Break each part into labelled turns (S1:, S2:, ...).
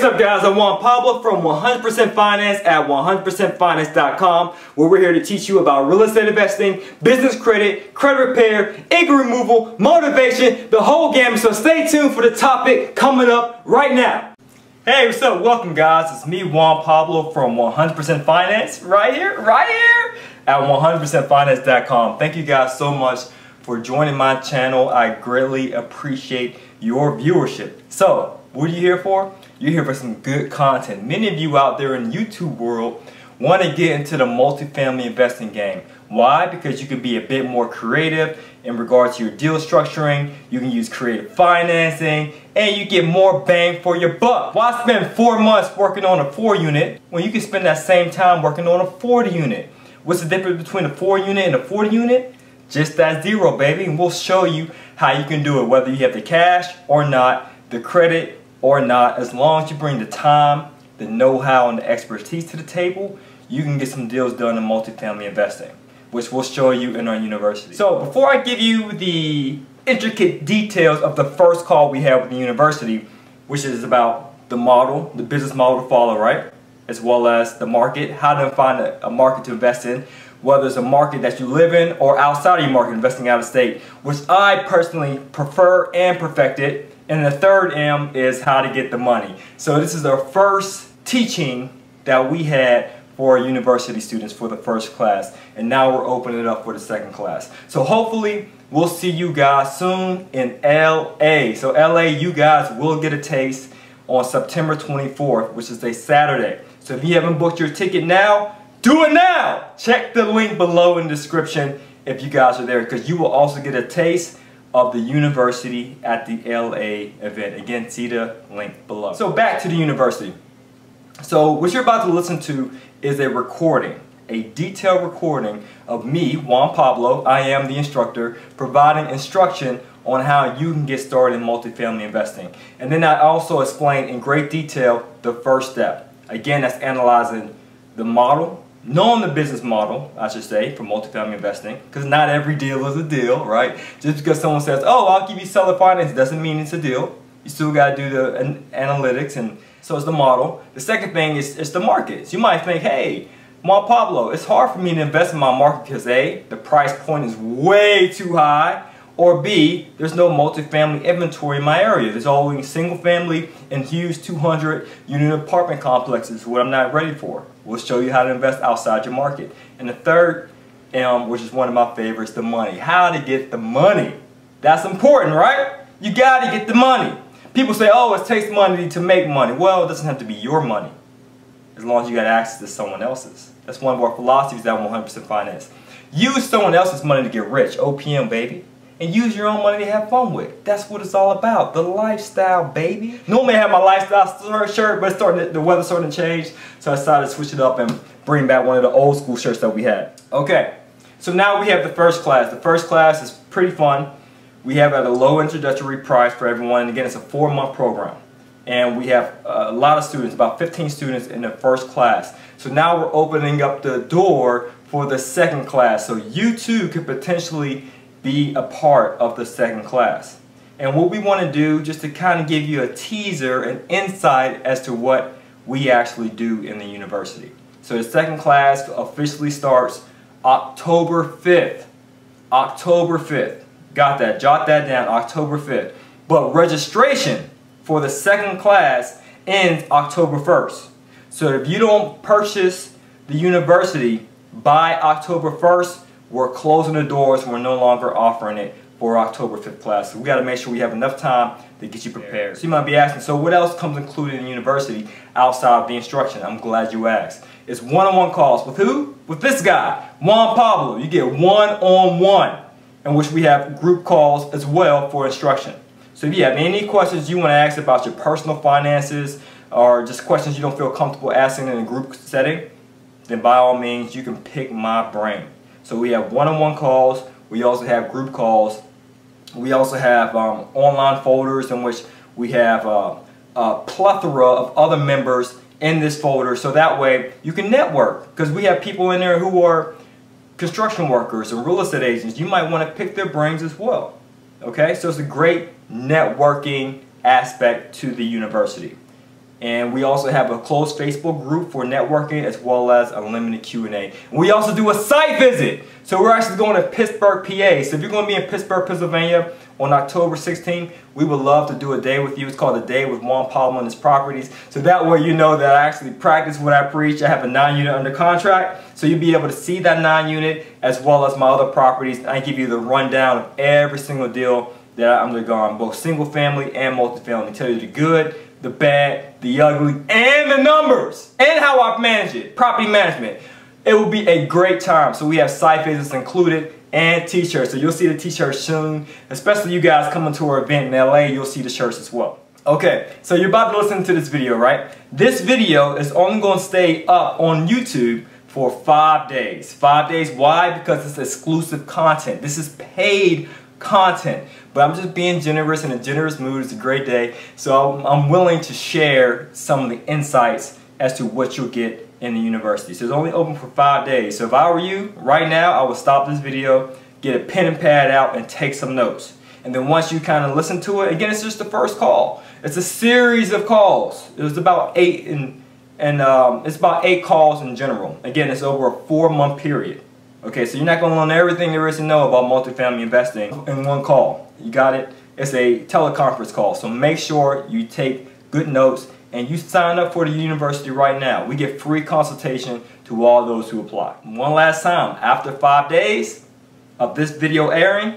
S1: what's up guys, I'm Juan Pablo from 100% Finance at 100%finance.com, where we're here to teach you about real estate investing, business credit, credit repair, income removal, motivation, the whole gamut. So stay tuned for the topic coming up right now. Hey, what's up? Welcome guys. It's me, Juan Pablo from 100% Finance right here at 100%finance.com. Thank you guys so much for joining my channel. I greatly appreciate your viewership. So, what are you here for? You're here for some good content. Many of you out there in the YouTube world want to get into the multifamily investing game. Why? Because you can be a bit more creative in regards to your deal structuring. You can use creative financing and you get more bang for your buck. Why spend 4 months working on a 4 unit when you can spend that same time working on a 40 unit? What's the difference between a 4 unit and a 40 unit? Just that zero, baby. And we'll show you how you can do it, whether you have the cash or not, the credit or not. As long as you bring the time, the know-how, and the expertise to the table, you can get some deals done in multifamily investing, which we'll show you in our university. So before I give you the intricate details of the first call we have with the university, which is about the model, the business model to follow, right? As well as the market, how to find a market to invest in, whether it's a market that you live in or outside of your market, investing out of state, which I personally prefer and perfected. And the third M is how to get the money. So this is our first teaching that we had for our university students for the first class. And now we're opening it up for the second class. So hopefully we'll see you guys soon in LA. So LA, you guys will get a taste on September 24th, which is a Saturday. So if you haven't booked your ticket now, do it now! Check the link below in the description if you guys are there, because you will also get a taste of the university at the LA event. Again, see the link below. So back to the university. So what you're about to listen to is a recording, a detailed recording of me, Juan Pablo, I am the instructor, providing instruction on how you can get started in multifamily investing. And then I also explain in great detail the first step. Again, that's analyzing the model, knowing the business model, I should say, for multifamily investing, because not every deal is a deal, right? Just because someone says, oh, I'll give you seller finance, doesn't mean it's a deal. You still got to do the analytics, and so it's the model. The second thing is the markets. You might think, hey, Juan Pablo, it's hard for me to invest in my market because A, the price point is way too high, or B, there's no multifamily inventory in my area. There's always single family and huge 200 unit apartment complexes, what I'm not ready for. We'll show you how to invest outside your market. And the third M, which is one of my favorites, the money. How to get the money. That's important, right? You gotta get the money. People say, oh, it takes money to make money. Well, it doesn't have to be your money, as long as you got access to someone else's. That's one of our philosophies at 100% Finance. Use someone else's money to get rich, OPM, baby. And use your own money to have fun with. That's what it's all about. The lifestyle, baby. Normally I have my lifestyle shirt, but the weather's starting to change, so I decided to switch it up and bring back one of the old school shirts that we had. Okay, so now we have the first class. The first class is pretty fun. We have at a low introductory price for everyone, and again, it's a 4-month program. And we have a lot of students, about 15 students in the first class. So now we're opening up the door for the second class, so you too could potentially be a part of the second class. And what we want to do, just to kind of give you a teaser and insight as to what we actually do in the university. So the second class officially starts October 5th. October 5th. Got that? Jot that down, October 5th. But registration for the second class ends October 1st. So if you don't purchase the university by October 1st, we're closing the doors. We're no longer offering it for October 5th class. So we got to make sure we have enough time to get you prepared. So you might be asking, so what else comes included in university outside of the instruction? I'm glad you asked. It's one-on-one calls. With who? With this guy, Juan Pablo. You get one-on-one, in which we have group calls as well for instruction. So if you have any questions you want to ask about your personal finances, or just questions you don't feel comfortable asking in a group setting, then by all means you can pick my brain. So we have one-on-one calls, we also have group calls, we also have online folders in which we have a plethora of other members in this folder, so that way you can network, because we have people in there who are construction workers and real estate agents. You might want to pick their brains as well. Okay, so it's a great networking aspect to the university. And we also have a closed Facebook group for networking as well as unlimited Q&A. We also do a site visit. So we're actually going to Pittsburgh, PA. So if you're going to be in Pittsburgh, Pennsylvania on October 16th, we would love to do a day with you. It's called A Day with Juan Pablo and His Properties. So that way you know that I actually practice what I preach. I have a 9-unit under contract. So you'll be able to see that 9-unit as well as my other properties. I give you the rundown of every single deal that I'm undergone, both single family and multifamily. Tell you the good, the bad, the ugly, and the numbers, and how I manage it, property management. It will be a great time. So we have site visits included and t-shirts. So you'll see the t-shirts soon, especially you guys coming to our event in LA, you'll see the shirts as well. Okay, so you're about to listen to this video, right? This video is only going to stay up on YouTube for 5 days. 5 days, why? Because it's exclusive content. This is paid content. But I'm just being generous, in a generous mood. It's a great day. So I'm willing to share some of the insights as to what you'll get in the university. So it's only open for 5 days. So if I were you, right now, I would stop this video, get a pen and pad out, and take some notes. And then once you kind of listen to it, again, it's just the first call. It's a series of calls. It was about 8 it's about 8 calls in general. Again, it's over a 4-month period. Okay, so you're not going to learn everything there is to know about multifamily investing in one call. You got it? It's a teleconference call. So make sure you take good notes and you sign up for the university right now. We give free consultation to all those who apply. One last time, after 5 days of this video airing,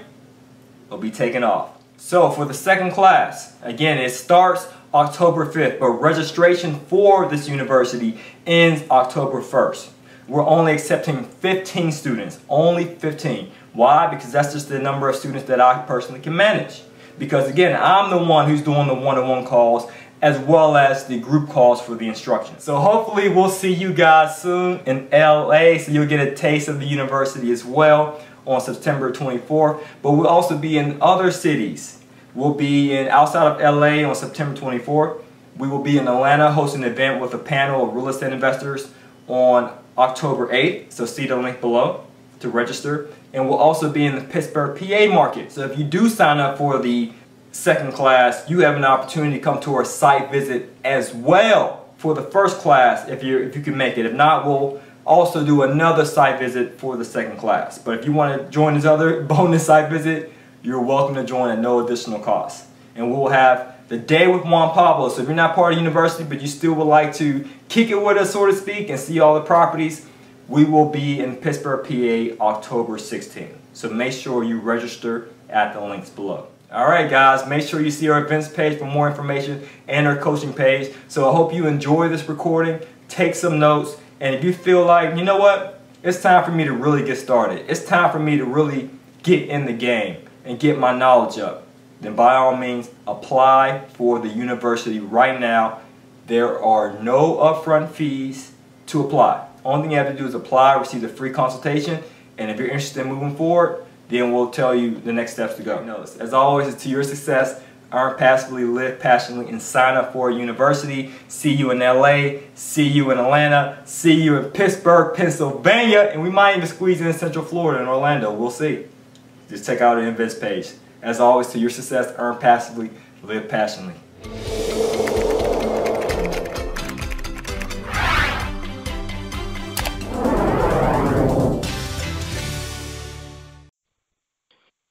S1: it'll be taken off. So for the second class, again, it starts October 5th, but registration for this university ends October 1st. We're only accepting 15 students, only 15. Why? Because that's just the number of students that I personally can manage. Because again, I'm the one who's doing the one-on-one calls as well as the group calls for the instruction. So hopefully we'll see you guys soon in LA, so you'll get a taste of the university as well on September 24th. But we'll also be in other cities. We'll be outside of LA on September 24th. We will be in Atlanta hosting an event with a panel of real estate investors on October 8th, so see the link below to register. And we'll also be in the Pittsburgh, PA market. So if you do sign up for the second class, you have an opportunity to come to our site visit as well for the first class if you can make it. If not, we'll also do another site visit for the second class. But if you want to join this other bonus site visit, you're welcome to join at no additional cost. And we'll have the day with Juan Pablo. So if you're not part of the university, but you still would like to kick it with us, so to speak, and see all the properties, we will be in Pittsburgh, PA, October 16th. So make sure you register at the links below. All right, guys, make sure you see our events page for more information and our coaching page. So I hope you enjoy this recording, take some notes, and if you feel like, you know what, it's time for me to really get started. It's time for me to really get in the game and get my knowledge up. Then by all means, apply for the university right now. There are no upfront fees to apply. Only thing you have to do is apply, receive a free consultation, and if you're interested in moving forward, then we'll tell you the next steps to go. As always, it's to your success. Earn passively, live passionately, and sign up for a university. See you in LA, see you in Atlanta, see you in Pittsburgh, Pennsylvania, and we might even squeeze in Central Florida and Orlando. We'll see. Just check out the events page. As always, to your success, earn passively, live passionately.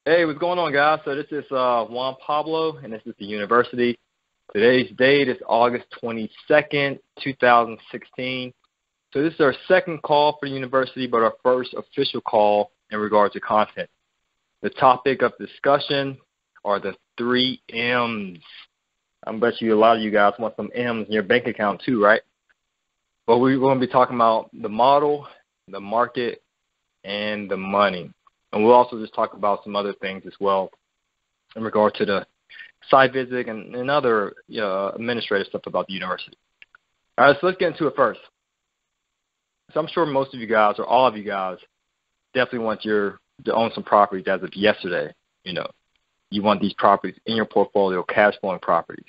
S1: Hey, what's going on, guys? So this is Juan Pablo, and this is the university. Today's date is August 22nd, 2016. So this is our second call for the university, but our first official call in regard to content. The topic of discussion are the 3 M's. I bet you a lot of you guys want some M's in your bank account too, right? But we're going to be talking about the model, the market, and the money. And we'll also just talk about some other things as well in regard to the site visit and other administrative stuff about the university. All right, so let's get into it first. So I'm sure most of you guys, or all of you guys, definitely want to own some properties as of yesterday. You want these properties in your portfolio, cash flowing properties.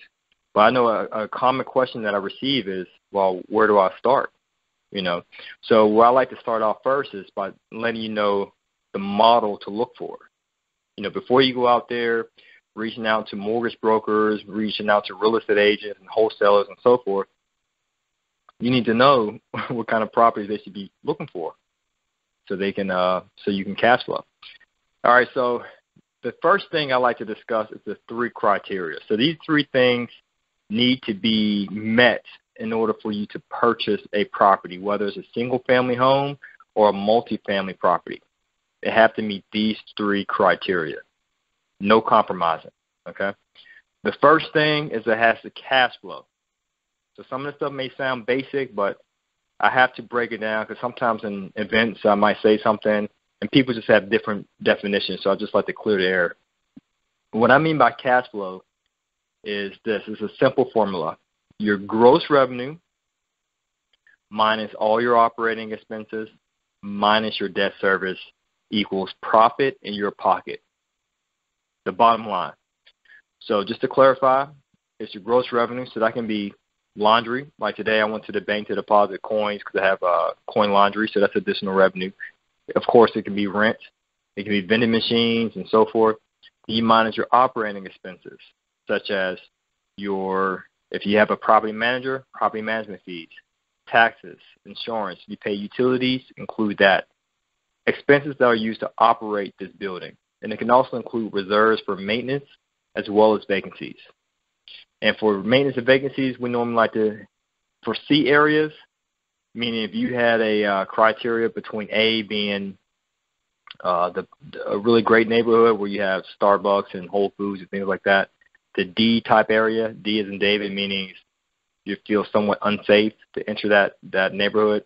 S1: But I know a common question that I receive is, well, where do I start? So where I like to start off first is by letting you know the model to look for. Before you go out there
S2: reaching out to mortgage brokers, reaching out to real estate agents and wholesalers and so forth, you need to know what kind of properties they should be looking for so they can so you can cash flow. All right, so the first thing I like to discuss is the 3 criteria. So these 3 things need to be met in order for you to purchase a property, whether it's a single-family home or a multifamily property. They have to meet these 3 criteria. No compromising, okay? The first thing is it has to cash flow. So some of the stuff may sound basic, but I have to break it down because sometimes in events I might say something and people just have different definitions, so I just like to clear the air. What I mean by cash flow is this. It's a simple formula. Your gross revenue minus all your operating expenses minus your debt service equals profit in your pocket. The bottom line. So just to clarify, it's your gross revenue. So that can be laundry. Like today I went to the bank to deposit coins because I have coin laundry, so that's additional revenue. Of course, it can be rent. It can be vending machines and so forth. You manage your operating expenses, such as if you have a property manager, property management fees, taxes, insurance. You pay utilities, include that. Expenses that are used to operate this building. And it can also include reserves for maintenance as well as vacancies. And for maintenance and vacancies, we normally like to, for C areas, meaning if you had a criteria between A being a really great neighborhood where you have Starbucks and Whole Foods and things like that, the D type area, D as in David, meaning you feel somewhat unsafe to enter that neighborhood.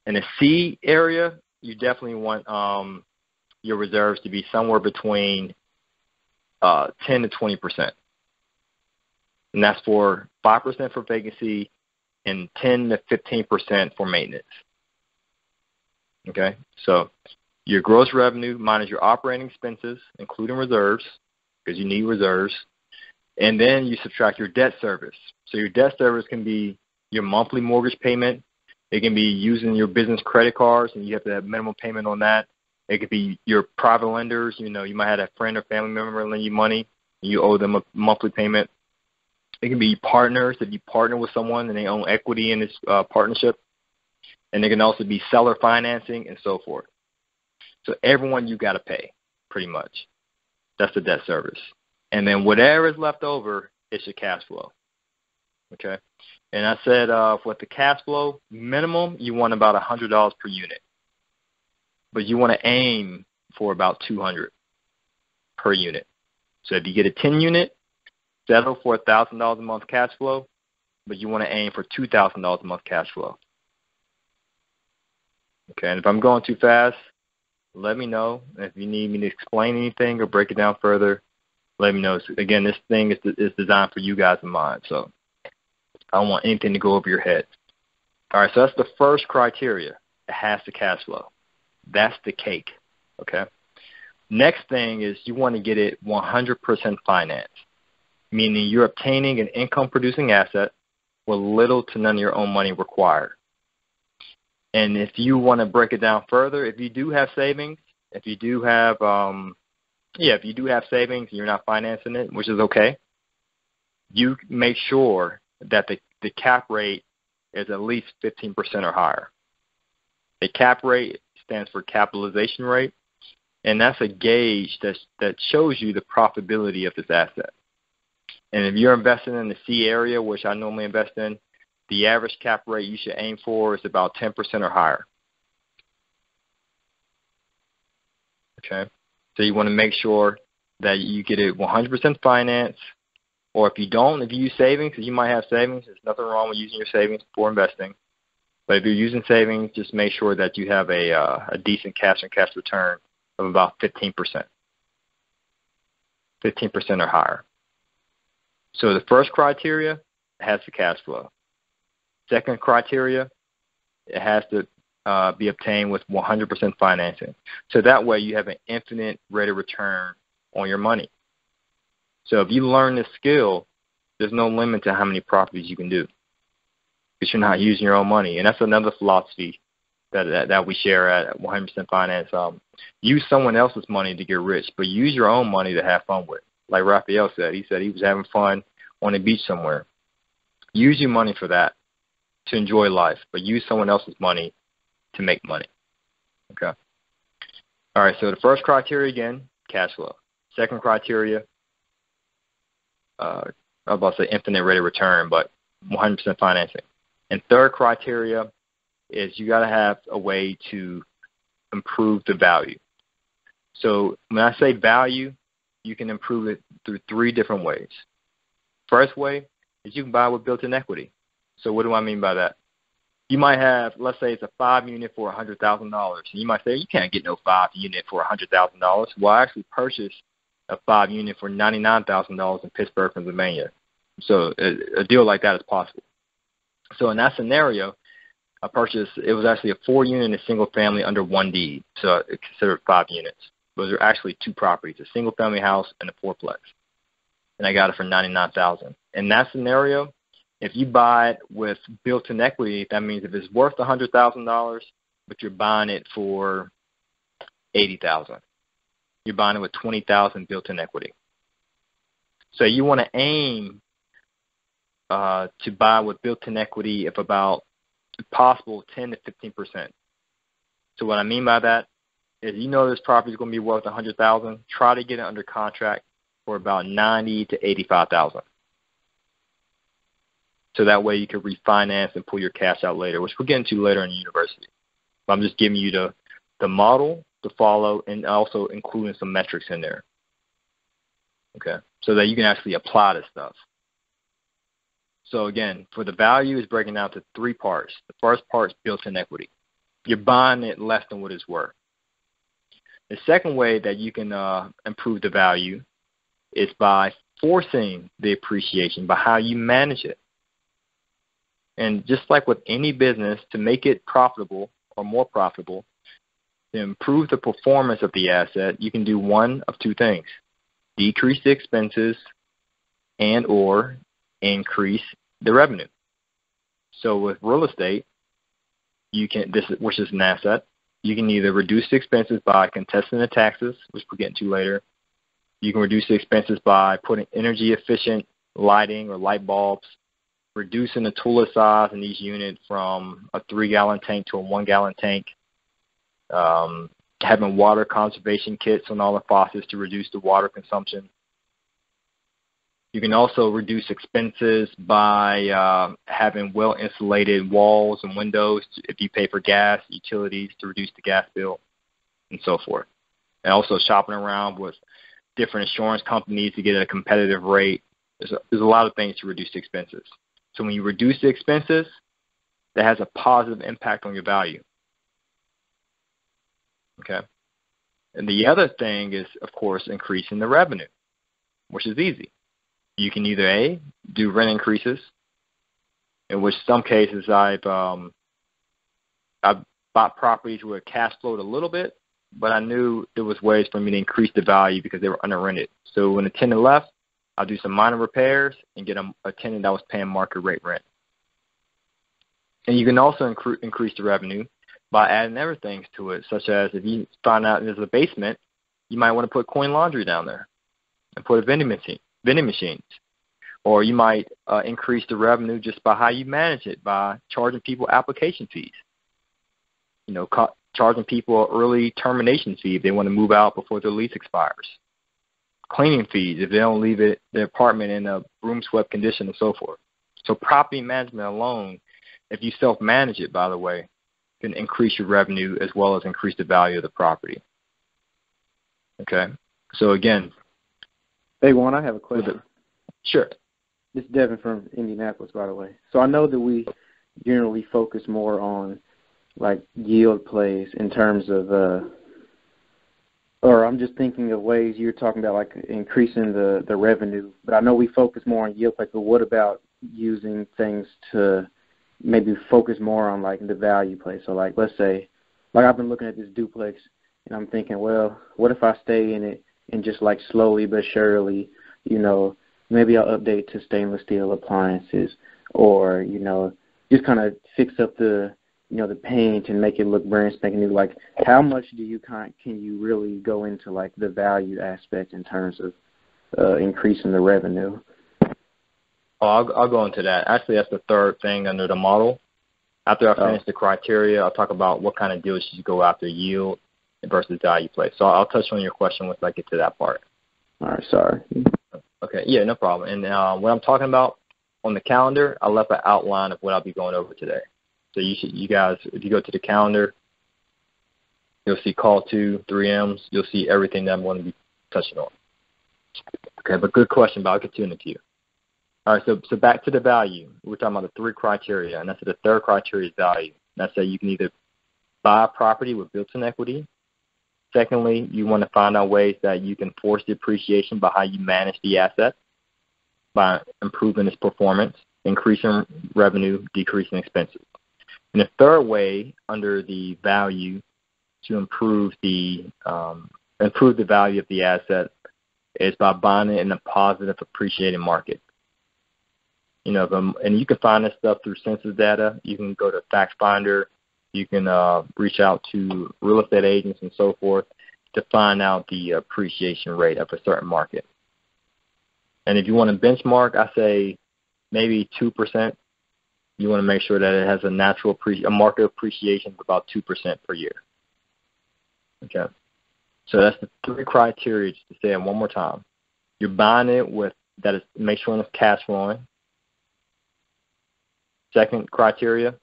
S2: In the C area, you definitely want your reserves to be somewhere between 10 to 20%. And that's for 5% for vacancy and 10 to 15% for maintenance. Okay, so your gross revenue minus your operating expenses, including reserves, because you need reserves, and then you subtract your debt service. So your debt service can be your monthly mortgage payment. It can be using your business credit cards, and you have to have minimum payment on that. It could be your private lenders. You might have a friend or family member lend you money, and you owe them a monthly payment. It can be partners, if you partner with someone and they own equity in this partnership. And it can also be seller financing and so forth. So everyone you got to pay, pretty much. That's the debt service. And then whatever is left over is your cash flow. Okay? And I said with the cash flow, minimum, you want about $100 per unit. But you want to aim for about $200 per unit. So if you get a 10-unit, settle for $1,000 a month cash flow, but you want to aim for $2,000 a month cash flow. Okay, and if I'm going too fast, let me know. If you need me to explain anything or break it down further, let me know. So again, this thing is designed for you guys in mind, so I don't want anything to go over your head. All right, so that's the first criteria. It has to cash flow. That's the cake, okay? Next thing is you want to get it 100% financed, meaning you're obtaining an income-producing asset with little to none of your own money required. And if you want to break it down further, if you do have savings, if you do have savings and you're not financing it, which is okay, you make sure that the cap rate is at least 15% or higher. The cap rate stands for capitalization rate, and that's a gauge that shows you the profitability of this asset. And if you're investing in the C area, which I normally invest in, the average cap rate you should aim for is about 10% or higher. Okay? So you want to make sure that you get it 100% financed, or if you use savings, because you might have savings, there's nothing wrong with using your savings for investing. But if you're using savings, just make sure that you have a decent cash-on-cash return of about 15%. 15% or higher. So the first criteria has the cash flow. Second criteria, it has to be obtained with 100% financing. So that way you have an infinite rate of return on your money. So if you learn this skill, there's no limit to how many properties you can do because you're not using your own money. And that's another philosophy that we share at 100% Finance. Use someone else's money to get rich, but use your own money to have fun with. like Raphael said. He said he was having fun on the beach somewhere. Use your money for that, to enjoy life, but use someone else's money to make money. Okay. All right, so the first criteria, again, cash flow. Second criteria, I was about to say infinite rate of return, but 100% financing. And third criteria is you got to have a way to improve the value. So when I say value, you can improve it through three different ways. First way is you can buy with built-in equity. So what do I mean by that? You might have, let's say it's a 5-unit for $100,000. And you might say, you can't get no 5-unit for $100,000. Well, I actually purchased a 5-unit for $99,000 in Pittsburgh, Pennsylvania. So a deal like that is possible. So in that scenario, I purchased, it was actually a 4-unit and a single family under one deed. So it's considered 5 units. Those are actually 2 properties, a single family house and a 4-plex. And I got it for $99,000. In that scenario, if you buy it with built-in equity, that means if it's worth $100,000, but you're buying it for $80,000, you're buying it with $20,000 built-in equity. So you want to aim to buy with built-in equity of about, if possible, 10 to 15%. So what I mean by that is, you know this property is going to be worth $100,000. Try to get it under contract for about $90,000 to $85,000. So that way you can refinance and pull your cash out later, which we'll get into later in the university. But I'm just giving you the model to follow and also including some metrics in there. Okay, so that you can actually apply this stuff. So again, for the value is breaking down to 3 parts. The first part is built-in equity. You're buying it less than what it's worth. The second way that you can improve the value is by forcing the appreciation, by how you manage it. And just like with any business, to make it profitable or more profitable, to improve the performance of the asset, you can do one of 2 things: decrease the expenses and or increase the revenue. So with real estate, you can, which is an asset, you can either reduce the expenses by contesting the taxes, which we'll get into later. You can reduce the expenses by putting energy efficient lighting or light bulbs, reducing the toilet size in each unit from a 3-gallon tank to a 1-gallon tank, having water conservation kits on all the faucets to reduce the water consumption. You can also reduce expenses by having well-insulated walls and windows if you pay for gas, utilities to reduce the gas bill, and so forth. And also shopping around with different insurance companies to get a competitive rate. There's a lot of things to reduce the expenses. So when you reduce the expenses, that has a positive impact on your value. Okay? And the other thing is, of course, increasing the revenue, which is easy. You can either A, do rent increases, in which some cases I've bought properties where cash flowed a little bit, but I knew there was ways for me to increase the value because they were under rented. So when a tenant left, I'll do some minor repairs and get a tenant that was paying market rate rent. And you can also increase the revenue by adding other things to it, such as if you find out there's a basement, you might want to put coin laundry down there and put a vending machines. Or you might increase the revenue just by how you manage it, by charging people application fees. You know, charging people an early termination fee if they want to move out before their lease expires. Cleaning fees if they don't leave their apartment in a room swept condition and so forth. So property management alone, if you self-manage it, by the way, can increase your revenue as well as increase the value of the property. Okay? So again.
S3: Hey, Juan, I have a question.
S2: Sure.
S3: This is Devin from Indianapolis, by the way. So I know that we generally focus more on, like, yield plays in terms of, or I'm just thinking of ways you're talking about, like, increasing the revenue. But I know we focus more on yield plays, but what about using things to maybe focus more on, like, the value play? So, like, let's say, like, I've been looking at this duplex, and I'm thinking, well, what if I stay in it and just, like, slowly but surely, you know, maybe I'll update to stainless steel appliances, or, you know, just kind of fix up the, you know, the paint and make it look brand spanking new. Like, how much do you can you really go into, like, the value aspect in terms of increasing the revenue?
S2: Oh, I'll go into that. Actually, that's the third thing under the model. After I finish the criteria, I'll talk about what kind of deals you go after, yield versus value play. So I'll touch on your question once I get to that part.
S3: All right, sorry.
S2: Okay, yeah, no problem. And what I'm talking about on the calendar, I left an outline of what I'll be going over today. So you guys, if you go to the calendar, you'll see call to 3M's. You'll see everything that I'm going to be touching on. Okay, but good question, but I'll get to it in a few. All right, so back to the value. We're talking about the three criteria, and that's the third criteria is value. That's that you can either buy a property with built-in equity. Secondly, you want to find out ways that you can force the appreciation by how you manage the asset, by improving its performance, increasing revenue, decreasing expenses. And the third way under the value to improve the value of the asset is by buying it in a positive appreciating market. You know, and you can find this stuff through census data. You can go to Fact Finder. You can reach out to real estate agents and so forth to find out the appreciation rate of a certain market. And if you want to benchmark, I say maybe 2%. You want to make sure that it has a market appreciation of about 2% per year. Okay. So that's the three criteria, just to say it one more time. You're buying it with that is make sure it's cash flowing. Second criteria,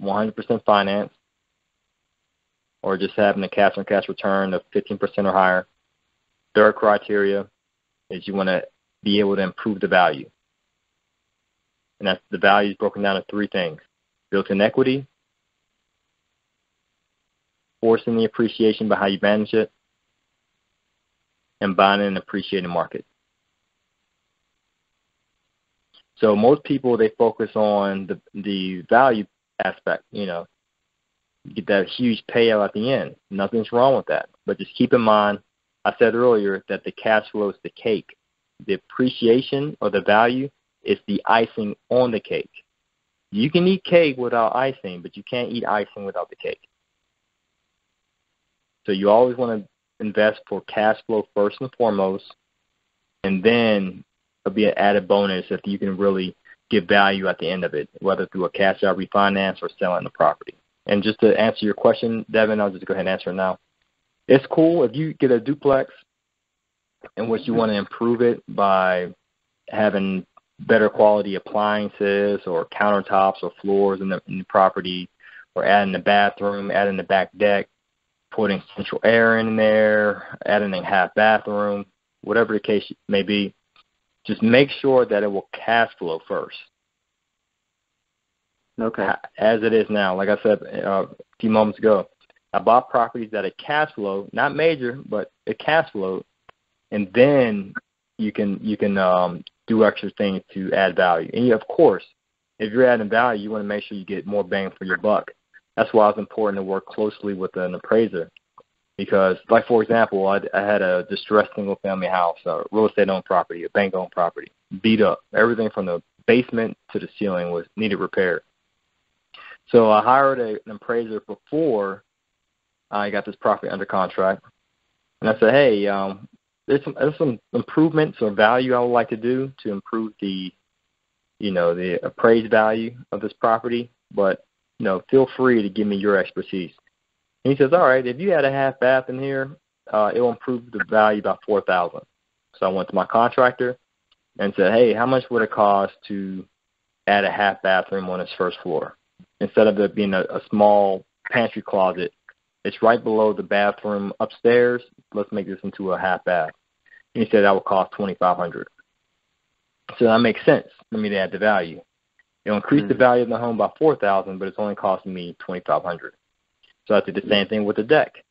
S2: 100% finance, or just having a cash-on-cash return of 15% or higher. Third criteria is you want to be able to improve the value. And that's the value is broken down into three things: built-in equity, forcing the appreciation by how you manage it, and buying in an appreciating market. So most people, they focus on the value aspect, you know, get that huge payout at the end. Nothing's wrong with that. But just keep in mind, I said earlier that the cash flow is the cake. The appreciation or the value is the icing on the cake. You can eat cake without icing, but you can't eat icing without the cake. So you always want to invest for cash flow first and foremost, and then it'll be an added bonus if you can really get value at the end of it, whether through a cash out refinance or selling the property. And just to answer your question, Devin, I'll just go ahead and answer it now. It's cool if you get a duplex in which you want to improve it by having better quality appliances or countertops or floors in the property, or adding the bathroom, adding the back deck, putting central air in there, adding a half bathroom, whatever the case may be. Just make sure that it will cash flow first.
S3: Okay.
S2: As it is now. Like I said a few moments ago, I bought properties that are cash flow, not major, but a cash flow, and then you can do extra things to add value. And of course, if you're adding value, you want to make sure you get more bang for your buck. That's why it's important to work closely with an appraiser. Because, like, for example, I had a distressed single-family house, a real estate-owned property, a bank-owned property, beat up. Everything from the basement to the ceiling needed repair. So I hired an appraiser before I got this property under contract. And I said, hey, there's some improvements or value I would like to do to improve the appraised value of this property. But, feel free to give me your expertise. And he says, all right, if you had a half bath in here, it will improve the value by $4,000. So I went to my contractor and said, hey, how much would it cost to add a half bathroom on this first floor? Instead of it being a small pantry closet, it's right below the bathroom upstairs. Let's make this into a half bath. And he said that would cost $2,500. So that makes sense for me to add the value. It'll increase the value of the home by $4,000, but it's only costing me $2,500. So I did the same thing with the deck.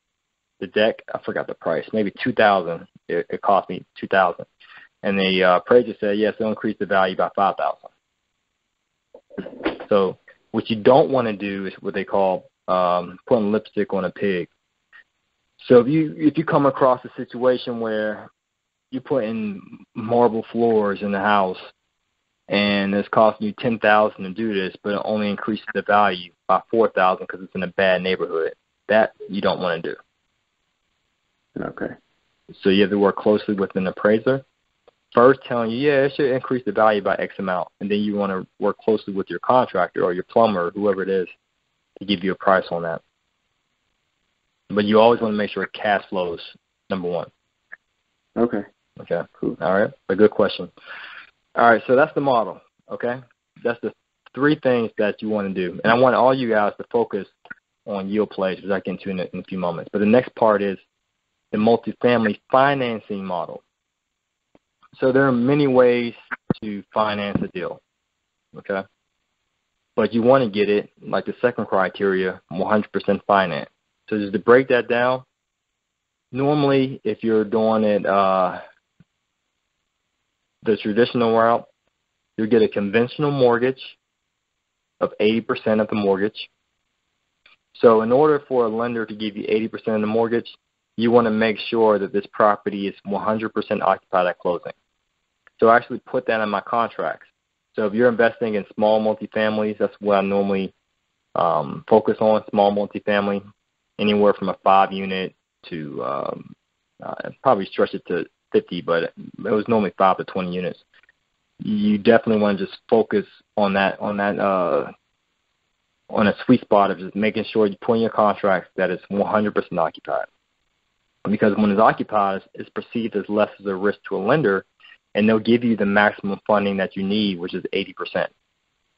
S2: The deck, I forgot the price, maybe $2,000. It cost me $2,000. And the appraiser said, yes, it'll increase the value by $5,000. So what you don't want to do is what they call putting lipstick on a pig. So if you come across a situation where you put in marble floors in the house and it's costing you $10,000 to do this, but it only increases the value by $4,000 because it's in a bad neighborhood, that you don't want to do.
S3: Okay.
S2: So you have to work closely with an appraiser. first telling you, yeah, it should increase the value by X amount, and then you want to work closely with your contractor or your plumber, or whoever it is, to give you a price on that. But you always want to make sure cash flows, number one.
S3: Okay.
S2: Okay. Cool. All right. A good question. All right. So that's the model. Okay. That's the 3 things that you want to do. And I want all you guys to focus on yield plays, which I get into in a few moments. But the next part is the multifamily financing model. So there are many ways to finance a deal. Okay. But you want to get it, like the second criteria, 100% finance. So just to break that down, normally if you're doing it the traditional route, you'll get a conventional mortgage of 80% of the mortgage. So in order for a lender to give you 80% of the mortgage, you want to make sure that this property is 100% occupied at closing. So I actually put that in my contracts. So if you're investing in small multifamilies, that's what I normally focus on, small multifamily, anywhere from a 5-unit to probably stretch it to 50, but it was normally 5 to 20 units. You definitely want to just focus on a sweet spot of just making sure you put in your contracts that it's 100% occupied. Because when it's occupied, it's perceived as less as a risk to a lender, and they'll give you the maximum funding that you need, which is 80%.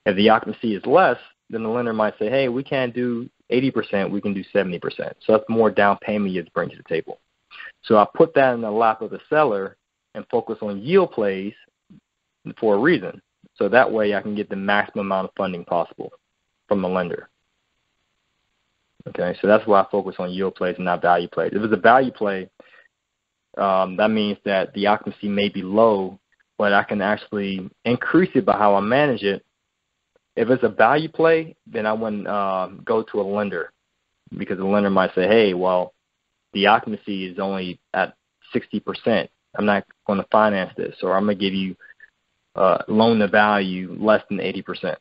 S2: If the occupancy is less, then the lender might say, hey, we can't do 80%, we can do 70%. So that's more down payment you have to bring to the table. So I put that in the lap of the seller and focus on yield plays for a reason. So that way I can get the maximum amount of funding possible from the lender. Okay, so that's why I focus on yield plays and not value plays. If it's a value play, that means that the occupancy may be low, but I can actually increase it by how I manage it. If it's a value play, then I wouldn't go to a lender, because the lender might say, hey, well, the occupancy is only at 60%. I'm not going to finance this, or I'm going to give you loan to value less than 80%.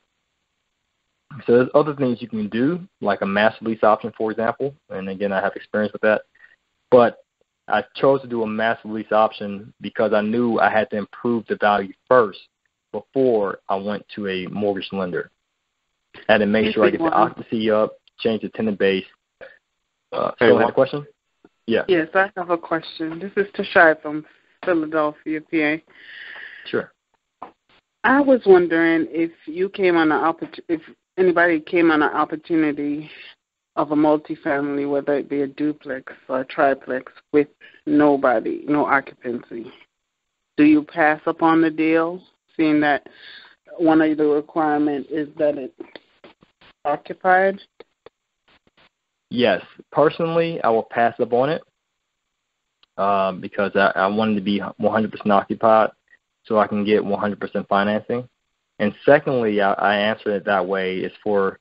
S2: So there's other things you can do, like a master lease option, for example. And again, I have experience with that. But I chose to do a master lease option because I knew I had to improve the value first before I went to a mortgage lender. I had to make sure I get the occupancy up, change the tenant base. Someone have a question? Yeah.
S4: Yes, I have a question. This is Tashai from Philadelphia, PA.
S2: Sure.
S4: I was wondering if anybody came on an opportunity of a multifamily, whether it be a duplex or a triplex, with no occupancy. Do you pass upon the deal, seeing that one of the requirements is that it's occupied?
S2: Yes. Personally, I will pass up on it because I wanted to be 100% occupied so I can get 100% financing. And secondly, I answer it that way is for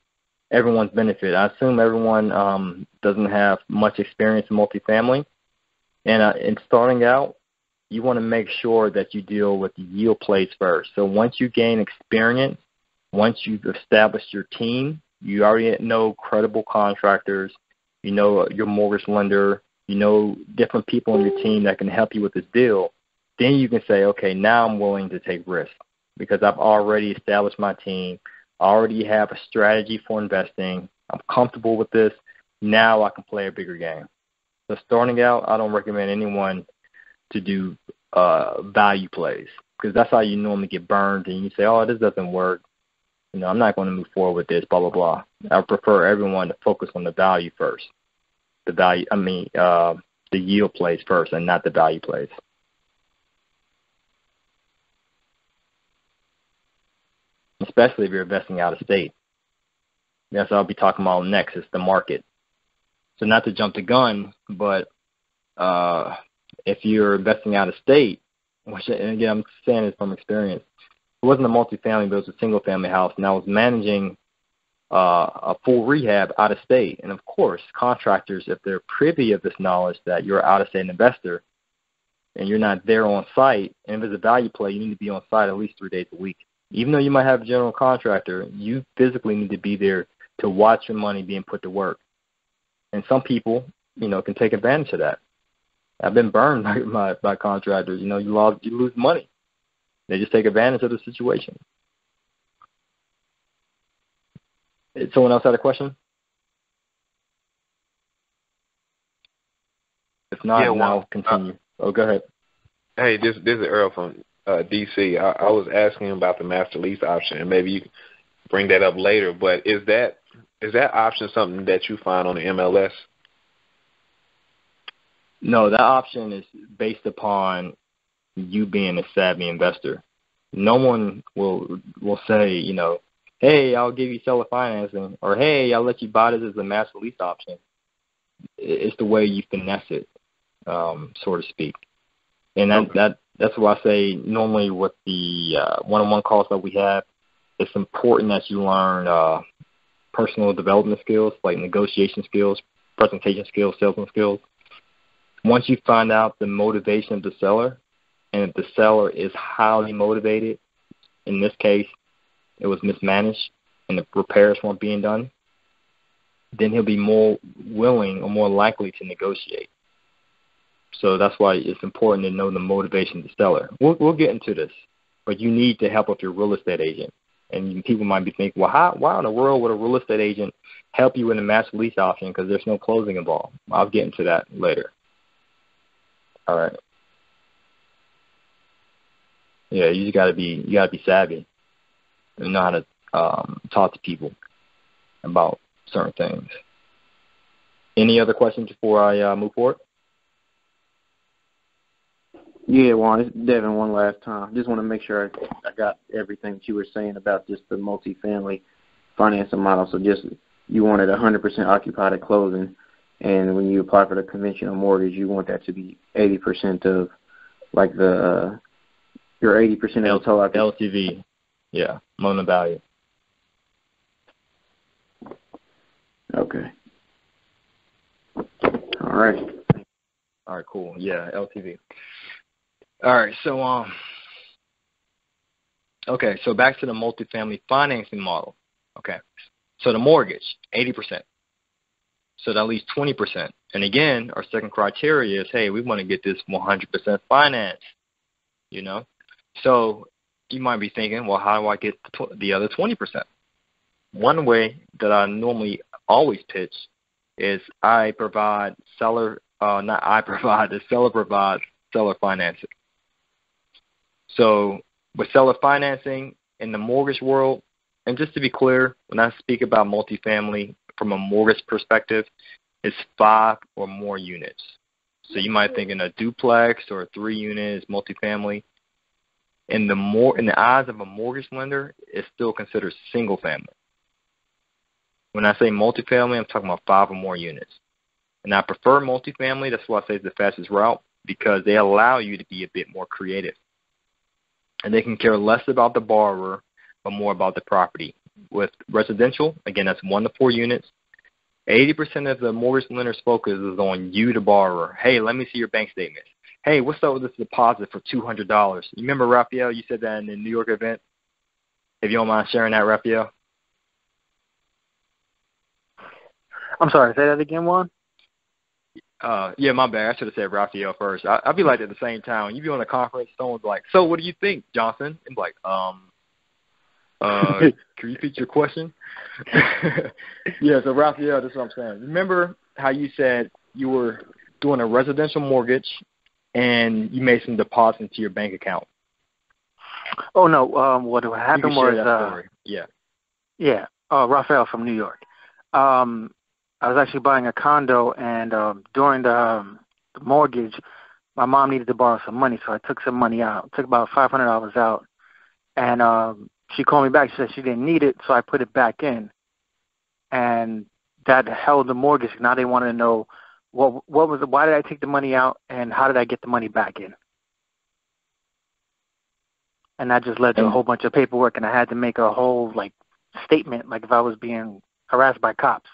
S2: everyone's benefit. I assume everyone doesn't have much experience in multifamily. And in starting out, you want to make sure that you deal with the yield plays first. So once you gain experience, once you've established your team, you already know credible contractors, you know your mortgage lender, you know different people on your team that can help you with this deal, then you can say, okay, now I'm willing to take risks because I've already established my team. I already have a strategy for investing. I'm comfortable with this. Now I can play a bigger game. So starting out, I don't recommend anyone to do value plays because that's how you normally get burned and you say, oh, this doesn't work. You know, I'm not going to move forward with this, blah, blah, blah. I prefer everyone to focus on the value first. The yield plays first and not the value plays. Especially if you're investing out of state. That's what I'll be talking about next is the market. So not to jump the gun, but if you're investing out of state, which, and again, I'm saying this from experience, it wasn't a multifamily, but it was a single-family house, and I was managing a full rehab out of state. And, of course, contractors, if they're privy of this knowledge that you're an out-of-state investor and you're not there on site, and if it's a value play, you need to be on site at least 3 days a week. Even though you might have a general contractor, you physically need to be there to watch your money being put to work. And some people, you know, can take advantage of that. I've been burned by contractors. You know, you lose money They just take advantage of the situation. Someone else had a question? If not,
S5: yeah,
S2: I'll continue. Go ahead.
S5: Hey, this is Earl from D.C. I was asking about the master lease option, and maybe you can bring that up later. But is that option something that you find on the MLS?
S2: No, that option is based upon you being a savvy investor. No one will say, hey, I'll give you seller financing, or hey, I'll let you buy this as a master lease option. It's the way you finesse it, so to speak. And that's why I say normally with the one-on-one calls that we have, it's important that you learn personal development skills like negotiation skills, presentation skills, salesman skills. Once you find out the motivation of the seller, and if the seller is highly motivated, in this case, it was mismanaged and the repairs weren't being done, then he'll be more willing or more likely to negotiate. So that's why it's important to know the motivation of the seller. We'll get into this, but you need to help with your real estate agent. And people might be thinking, well, why in the world would a real estate agent help you in a master lease option because there's no closing involved? I'll get into that later. All right. Yeah, you gotta be savvy and know how to talk to people about certain things. Any other questions before I move forward?
S3: Yeah, Juan, it's Devin one last time. Just want to make sure I got everything that you were saying about just the multifamily financing model. So just you wanted 100% occupied at closing, and when you apply for the conventional mortgage, you want that to be 80% of like the your 80% of the total
S2: LTV. Yeah, loan to value.
S3: Okay. All right.
S2: All right, cool. Yeah, LTV. All right, so okay, so back to the multifamily financing model. Okay, so the mortgage, 80%. So that leaves 20%. And again, our second criteria is, hey, we want to get this 100% finance, So you might be thinking, well, how do I get the other 20%? One way that I normally always pitch is the seller provides seller financing. So with seller financing in the mortgage world, and just to be clear, when I speak about multifamily from a mortgage perspective, it's 5 or more units. So you might think in a duplex or a 3 unit is multifamily. In the eyes of a mortgage lender, it's still considered single family. When I say multifamily, I'm talking about 5 or more units. And I prefer multifamily. That's why I say it's the fastest route, because they allow you to be a bit more creative. And they can care less about the borrower, but more about the property. With residential, again, that's 1 to 4 units. 80% of the mortgage lender's focus is on you, the borrower. Hey, let me see your bank statement. Hey, what's up with this deposit for $200? You remember, Raphael, you said that in the New York event? If you don't mind sharing that, Raphael.
S6: I'm sorry, say that again, Juan?
S2: Yeah, my bad. I should have said Raphael first. I'd be like at the same time. You be on a conference, someone's like, so what do you think, Johnson? I'm like, can you repeat your question? Yeah, so Raphael, this is what I'm saying. Remember how you said you were doing a residential mortgage and you made some deposits into your bank account?
S6: Oh, no. What happened was,
S2: yeah,
S6: Raphael from New York. I was actually buying a condo, and during the mortgage, my mom needed to borrow some money, so I took some money out. Took about $500 out, and she called me back. She said she didn't need it, so I put it back in, and that held the mortgage. Now they wanted to know why did I take the money out, and how did I get the money back in? And that just led to a whole bunch of paperwork, and I had to make a whole statement, like if I was being harassed by cops.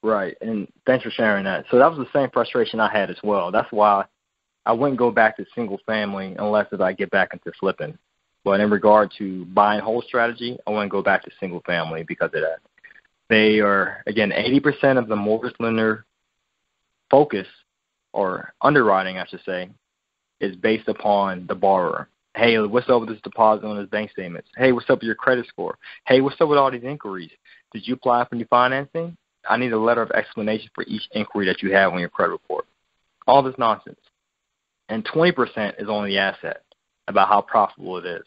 S2: Right, and thanks for sharing that. So that was the same frustration I had as well. That's why I wouldn't go back to single family unless I get back into flipping. But in regard to buy and hold strategy, I wouldn't go back to single family because of that. They are, again, 80% of the mortgage lender focus, or underwriting, I should say, is based upon the borrower. Hey, what's up with this deposit on his bank statements? Hey, what's up with your credit score? Hey, what's up with all these inquiries? Did you apply for new financing? I need a letter of explanation for each inquiry that you have on your credit report. All this nonsense. And 20% is on the asset, about how profitable it is.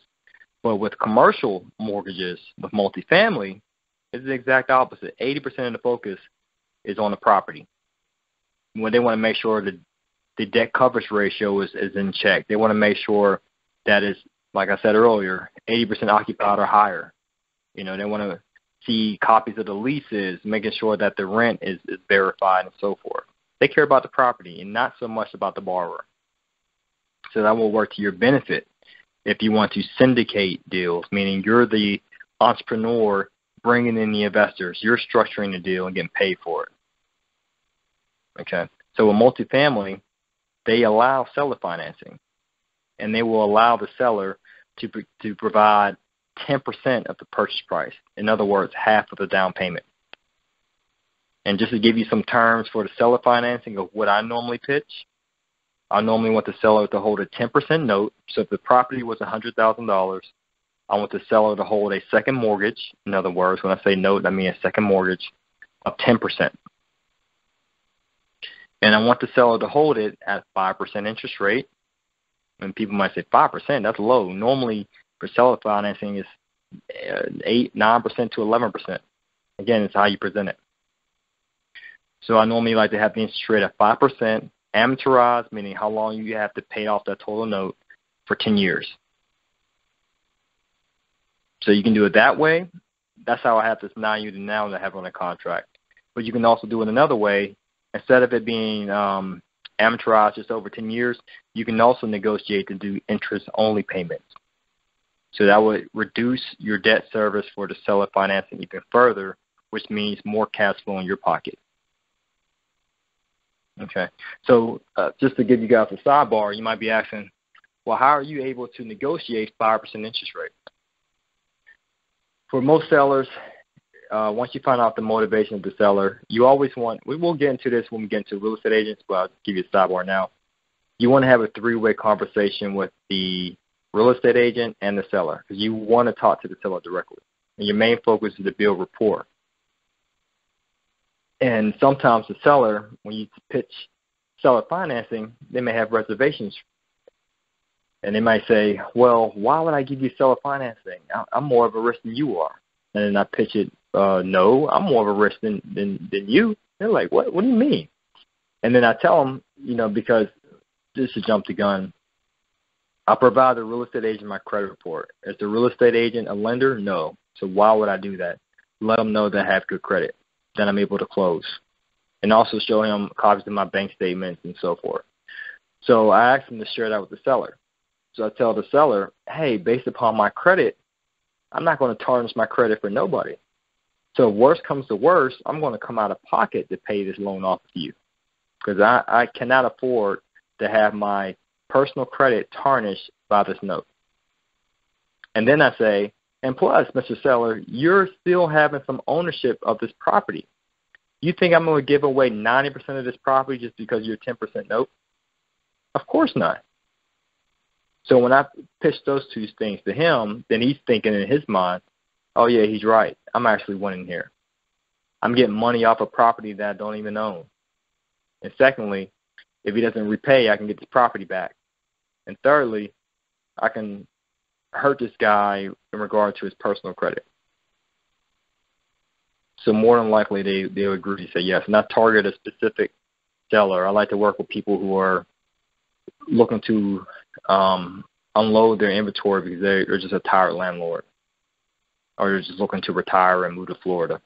S2: But with commercial mortgages, with multifamily, it's the exact opposite. 80% of the focus is on the property. When they want to make sure that the debt coverage ratio is in check. They want to make sure that is, like I said earlier, 80% occupied or higher. They want to see copies of the leases, making sure that the rent is verified and so forth. They care about the property and not so much about the borrower. So that will work to your benefit if you want to syndicate deals, meaning you're the entrepreneur bringing in the investors. You're structuring the deal and getting paid for it. Okay. So with multifamily, they allow seller financing, and they will allow the seller to provide 10% of the purchase price. In other words, half of the down payment. And just to give you some terms for the seller financing of what I normally pitch, I normally want the seller to hold a 10% note. So if the property was $100,000, I want the seller to hold a second mortgage. In other words, when I say note, I mean a second mortgage of 10%. And I want the seller to hold it at 5% interest rate. And people might say 5%, that's low. Normally, for seller financing, is 8, 9% to 11%. Again, it's how you present it. So I normally like to have the interest rate at 5%, amortized, meaning how long you have to pay off that total note for 10 years. So you can do it that way. That's how I have this 9-year to now that I have on a contract. But you can also do it another way. Instead of it being amortized just over 10 years, you can also negotiate to do interest-only payments. So that would reduce your debt service for the seller financing even further, which means more cash flow in your pocket. Okay. So just to give you guys a sidebar, you might be asking, well, how are you able to negotiate 5% interest rate? For most sellers, once you find out the motivation of the seller, you always want, we will get into this when we get into real estate agents, but I'll give you a sidebar now. You want to have a 3-way conversation with the real estate agent and the seller, because you want to talk to the seller directly. And your main focus is to build rapport. And sometimes the seller, when you pitch seller financing, they may have reservations. And they might say, well, why would I give you seller financing? I'm more of a risk than you are. And then I pitch it, no, I'm more of a risk than you. They're like, what do you mean? And then I tell them, because just to jump the gun, I provide the real estate agent my credit report. Is the real estate agent a lender? No. So why would I do that? Let them know that I have good credit. Then I'm able to close. And also show him copies of my bank statements and so forth. So I ask him to share that with the seller. So I tell the seller, hey, based upon my credit, I'm not going to tarnish my credit for nobody. So if worst comes to worst, I'm going to come out of pocket to pay this loan off to you, because I cannot afford to have my personal credit tarnished by this note. And then I say, and plus, Mr. Seller, you're still having some ownership of this property. You think I'm going to give away 90% of this property just because you're 10% note? Of course not. So when I pitch those two things to him, then he's thinking in his mind, oh, yeah, he's right. I'm actually winning here. I'm getting money off a property that I don't even own. And secondly, if he doesn't repay, I can get this property back. And thirdly, I can hurt this guy in regard to his personal credit. So more than likely, they'll agree to say yes. And I target a specific seller. I like to work with people who are looking to unload their inventory because they're just a tired landlord, or they're just looking to retire and move to Florida.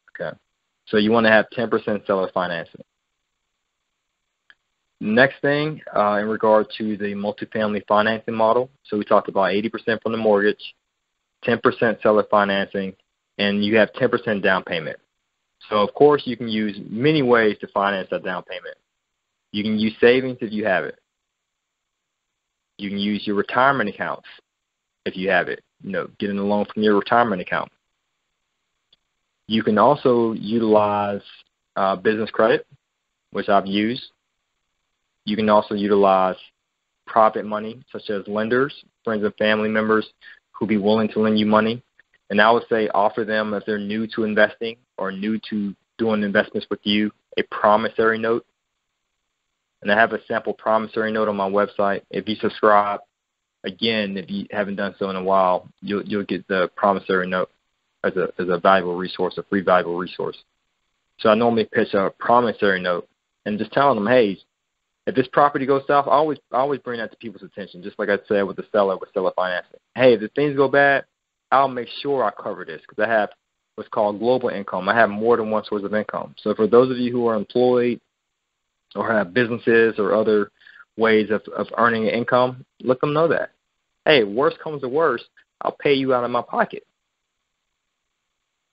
S2: Okay. So you want to have 10% seller financing. Next thing, in regard to the multifamily financing model, so we talked about 80% from the mortgage, 10% seller financing, and you have 10% down payment. So, of course, you can use many ways to finance that down payment. You can use savings if you have it. You can use your retirement accounts if you have it, getting a loan from your retirement account. You can also utilize business credit, which I've used. You can also utilize private money, such as lenders, friends and family members who be willing to lend you money. And I would say offer them, if they're new to investing or new to doing investments with you, a promissory note. And I have a sample promissory note on my website. If you subscribe, again, if you haven't done so in a while, you'll get the promissory note as a valuable resource, a free valuable resource. So I normally pitch a promissory note and just telling them, hey, if this property goes south, I always bring that to people's attention, just like I said with the seller, with seller financing. Hey, if things go bad, I'll make sure I cover this because I have what's called global income. I have more than one source of income. So for those of you who are employed or have businesses or other ways of earning income, let them know that. Hey, worst comes to worst, I'll pay you out of my pocket.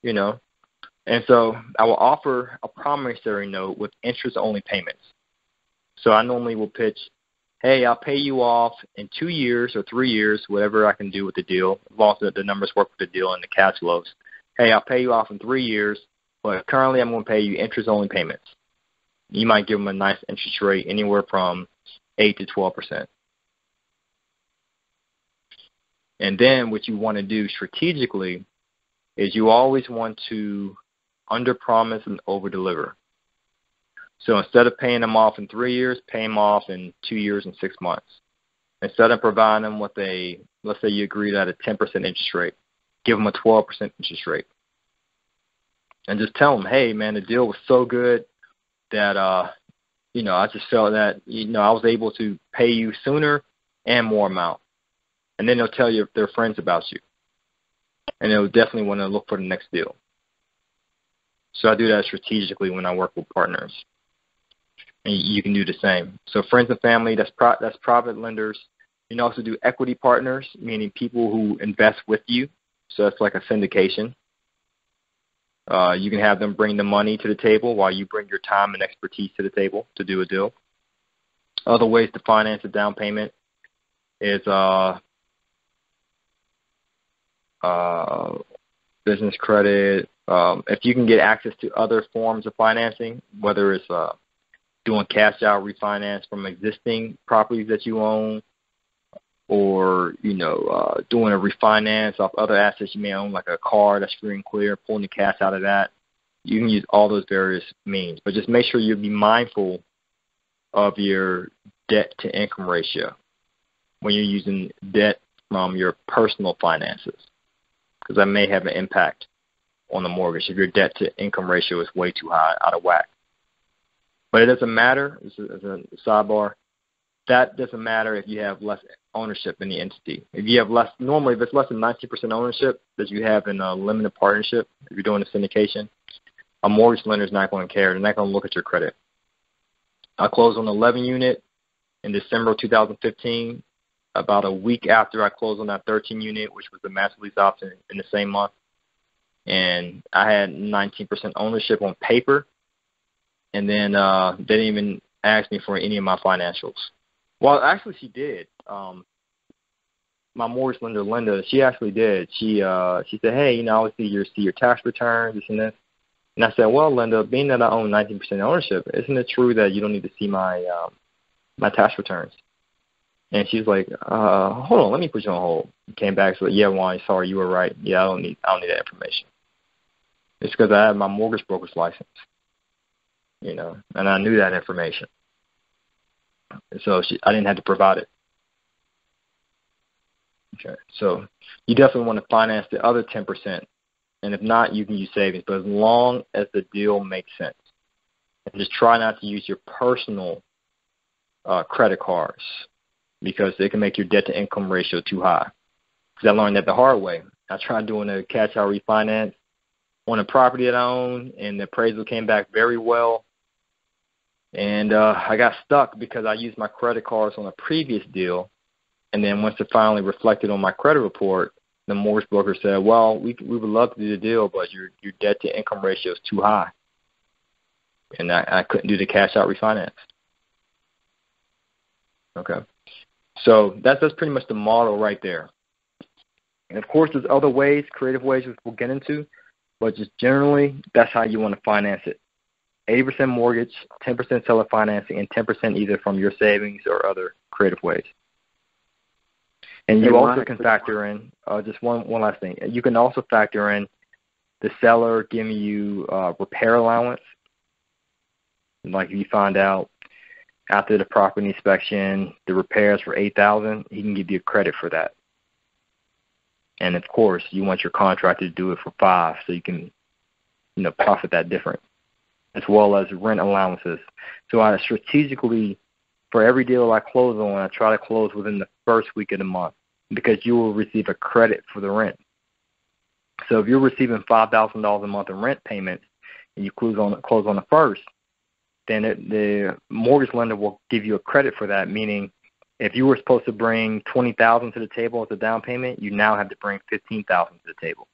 S2: You know? And so I will offer a promissory note with interest-only payments. So I normally will pitch, hey, I'll pay you off in 2 years or 3 years, whatever I can do with the deal, as long as the numbers work with the deal and the cash flows. Hey, I'll pay you off in 3 years, but currently I'm going to pay you interest-only payments. You might give them a nice interest rate, anywhere from 8 to 12%. And then what you want to do strategically is you always want to under-promise and over-deliver. So instead of paying them off in 3 years, pay them off in 2 years and 6 months. Instead of providing them with let's say you agreed at a 10% interest rate, give them a 12% interest rate. And just tell them, hey, man, the deal was so good that, I just felt that, I was able to pay you sooner and more amount. And then they'll tell you if they're friends about you. And they'll definitely want to look for the next deal. So I do that strategically when I work with partners. And you can do the same. So friends and family, that's private lenders. You can also do equity partners, meaning people who invest with you. So it's like a syndication. You can have them bring the money to the table while you bring your time and expertise to the table to do a deal. Other ways to finance a down payment is business credit. If you can get access to other forms of financing, whether it's doing cash out refinance from existing properties that you own, or doing a refinance off other assets you may own, like a car that's free and clear, pulling the cash out of that. You can use all those various means, but just make sure you be mindful of your debt to income ratio when you're using debt from your personal finances, because that may have an impact on the mortgage if your debt to income ratio is way too high, out of whack. But it doesn't matter, as a sidebar, that doesn't matter if you have less ownership in the entity. If you have normally if it's less than 90% ownership that you have in a limited partnership, if you're doing a syndication, a mortgage lender is not going to care. They're not going to look at your credit. I closed on 11 unit in December of 2015, about a week after I closed on that 13 unit, which was the master lease option in the same month. And I had 19% ownership on paper. And then they didn't even ask me for any of my financials. Well, actually, she did. My mortgage lender, Linda, she actually did. She said, hey, I always see your tax returns, this and this. And I said, well, Linda, being that I own 19% ownership, isn't it true that you don't need to see my tax returns? And she's like, hold on, let me put you on hold. Came back, said, yeah, Wally, sorry, you were right. Yeah, I don't need that information. It's because I have my mortgage broker's license, and I knew that information. So I didn't have to provide it. Okay, so you definitely want to finance the other 10%. And if not, you can use savings. But as long as the deal makes sense. And just try not to use your personal credit cards, because they can make your debt-to-income ratio too high. Because I learned that the hard way. I tried doing a cash-out refinance on a property that I own, and the appraisal came back very well. And I got stuck because I used my credit cards on a previous deal. And then once it finally reflected on my credit report, the mortgage broker said, well, we would love to do the deal, but your debt-to-income ratio is too high. And I couldn't do the cash-out refinance. Okay. So that's pretty much the model right there. And, of course, there's other ways, creative ways, which we'll get into, but just generally, that's how you want to finance it. 80% mortgage, 10% seller financing, and 10% either from your savings or other creative ways. And you also can factor in, just one last thing, you can also factor in the seller giving you repair allowance. Like if you find out after the property inspection the repairs for $8,000, he can give you a credit for that. And of course, you want your contractor to do it for $5,000 so you can, profit that difference, as well as rent allowances. So I strategically, for every deal I close on, I try to close within the first week of the month because you will receive a credit for the rent. So if you're receiving $5,000 a month in rent payments and you close on the first, then the mortgage lender will give you a credit for that, meaning if you were supposed to bring $20,000 to the table as a down payment, you now have to bring $15,000 to the table.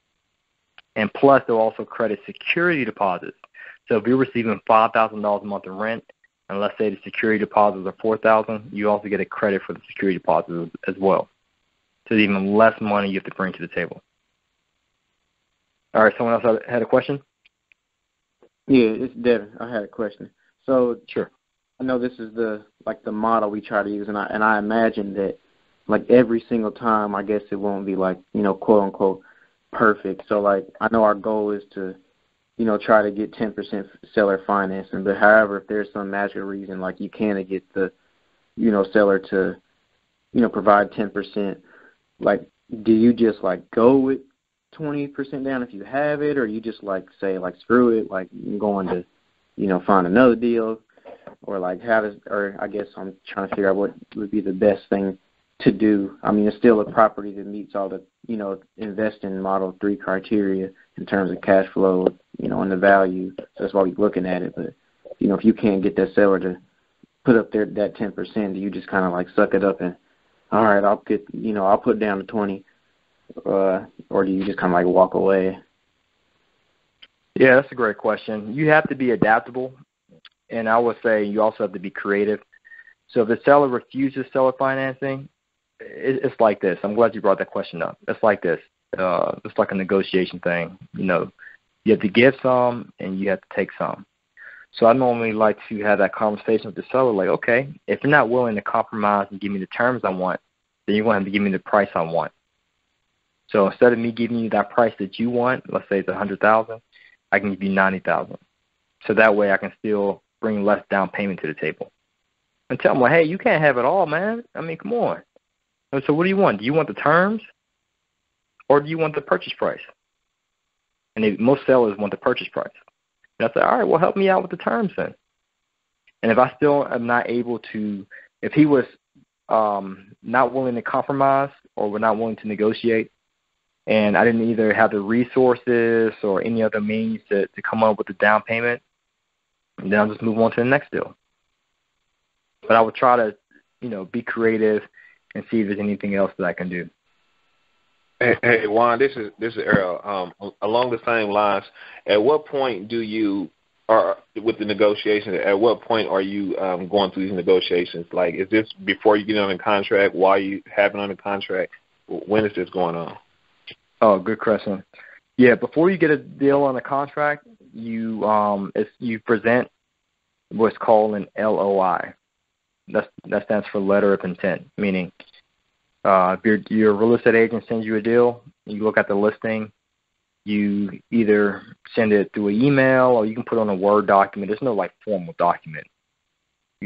S2: And plus, they'll also credit security deposits. So if you're receiving $5,000 a month in rent, and let's say the security deposits are $4,000, you also get a credit for the security deposits as well. So there's even less money you have to bring to the table. All right, someone else had a question?
S3: Yeah, it's Devin. I had a question. So
S2: sure.
S3: I know this is the model we try to use, and I imagine that every single time, I guess it won't be quote unquote perfect. So I know our goal is to try to get 10% seller financing, but however, if there's some magical reason you can't get the seller to provide 10%, do you just go with 20% down if you have it, or you just say screw it, I'm going to find another deal? Or I guess I'm trying to figure out what would be the best thing to do. I mean, it's still a property that meets all the, investing Model 3 criteria in terms of cash flow, and the value. So that's why we're looking at it. But, if you can't get that seller to put up that 10%, do you just kind of suck it up and, all right, I'll put down the 20, or do you just kind of walk away?
S2: Yeah, that's a great question. You have to be adaptable. And I would say you also have to be creative. So if the seller refuses seller financing, it's like this. I'm glad you brought that question up. It's like this. It's like a negotiation thing. You have to give some and you have to take some. So I normally like to have that conversation with the seller, okay, if you're not willing to compromise and give me the terms I want, then you're going to have to give me the price I want. So instead of me giving you that price that you want, let's say it's $100,000, I can give you $90,000. So that way I can still bring less down payment to the table. And tell them, hey, you can't have it all, man. I mean, come on. And so what do you want? Do you want the terms or do you want the purchase price? And most sellers want the purchase price. And I say, all right, well, help me out with the terms then. And if I still am not able to, if he was not willing to compromise or were not willing to negotiate, and I didn't either have the resources or any other means to come up with the down payment, and then I'll just move on to the next deal. But I would try to, be creative and see if there's anything else that I can do.
S5: Hey Juan, this is Earl. Along the same lines, at what point do you, or with the negotiations, at what point are you going through these negotiations? Is this before you get on the contract? While you have it on the contract? When is this going on?
S2: Oh, good question. Yeah, before you get a deal on the contract, you present what's called an LOI. That stands for letter of intent, meaning if your real estate agent sends you a deal, you look at the listing, you either send it through an email or you can put it on a Word document. There's no formal document.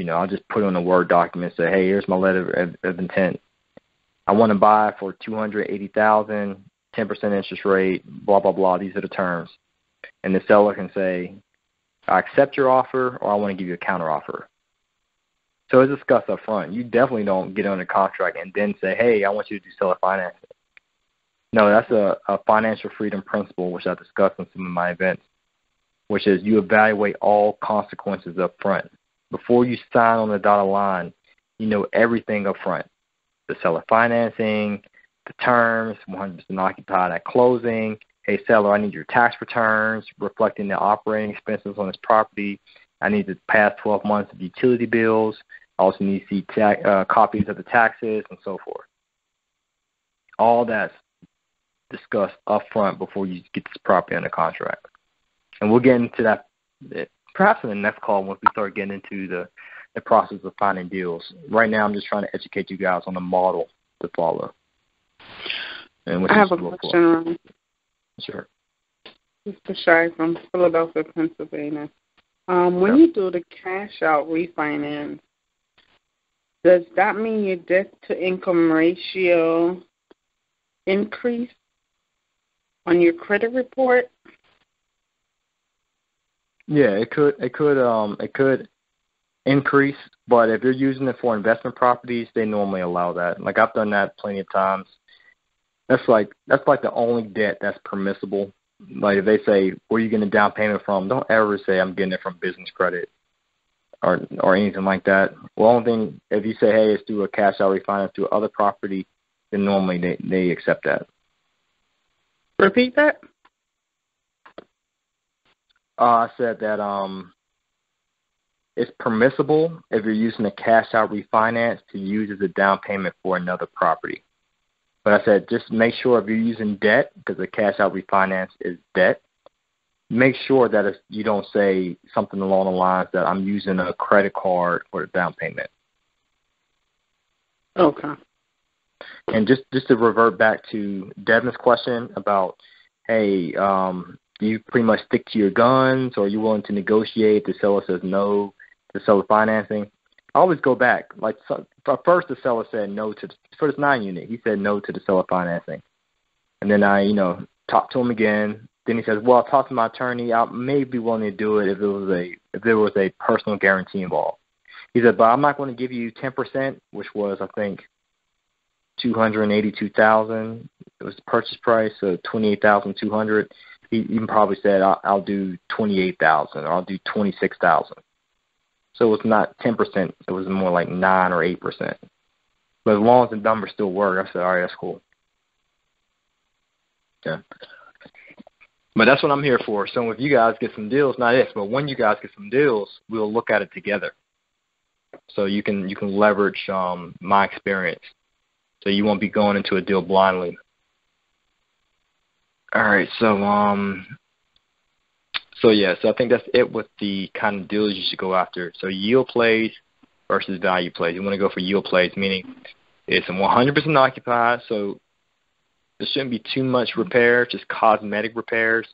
S2: I'll just put it on a Word document and say, hey, here's my letter of intent. I want to buy for $280,000, 10% interest rate, blah, blah, blah. These are the terms. And the seller can say, I accept your offer or I want to give you a counteroffer. So it's discussed up front. You definitely don't get on a contract and then say, hey, I want you to do seller financing. No, that's a financial freedom principle, which I discussed in some of my events, which is you evaluate all consequences up front. Before you sign on the dotted line, you know everything up front. The seller financing, the terms, 100% occupied at closing. Hey, seller, I need your tax returns reflecting the operating expenses on this property. I need the past 12 months of utility bills. I also need to see copies of the taxes and so forth. All that's discussed up front before you get this property under contract. And we'll get into that perhaps in the next call once we start getting into the process of finding deals. Right now, I'm just trying to educate you guys on the model to follow. And what
S4: I have a question, Ron.
S2: Sure.
S4: Mr. Shai from Philadelphia, Pennsylvania. When you do the cash out refinance, does that mean your debt to income ratio increase on your credit report?
S2: Yeah, it could increase, but if you're using it for investment properties, they normally allow that. Like I've done that plenty of times. That's like the only debt that's permissible. Like if they say, where are you getting a down payment from? Don't ever say I'm getting it from business credit or anything like that. Well, only thing, if you say, hey, it's through a cash out refinance to other property, then normally they accept that.
S4: Repeat that.
S2: I said that it's permissible if you're using a cash out refinance to use as a down payment for another property. But I said just make sure if you're using debt, because the cash out refinance is debt, make sure that you don't say something along the lines that I'm using a credit card for the down payment.
S4: Okay.
S2: And just to revert back to Devin's question about, hey, do you pretty much stick to your guns, or are you willing to negotiate? The seller says no to seller financing. I always go back. Like first, the seller said no for this 9-unit. He said no to the seller financing, and then I, talked to him again. Then he says, well, I talked to my attorney. I may be willing to do it if there was a personal guarantee involved. He said, but I'm not going to give you 10%, which was I think $282,000. It was the purchase price, so $28,200. He even probably said, I'll do $28,000 or I'll do $26,000. So it was not 10%. It was more like 9 or 8%. But as long as the numbers still work, I said, all right, that's cool. Yeah. But that's what I'm here for. So if you guys get some deals, not if, but when you guys get some deals, we'll look at it together. So you can leverage my experience. So you won't be going into a deal blindly. All right, so I think that's it with the kind of deals you should go after. So yield plays versus value plays. You want to go for yield plays, meaning it's 100% occupied, so there shouldn't be too much repair, just cosmetic repairs,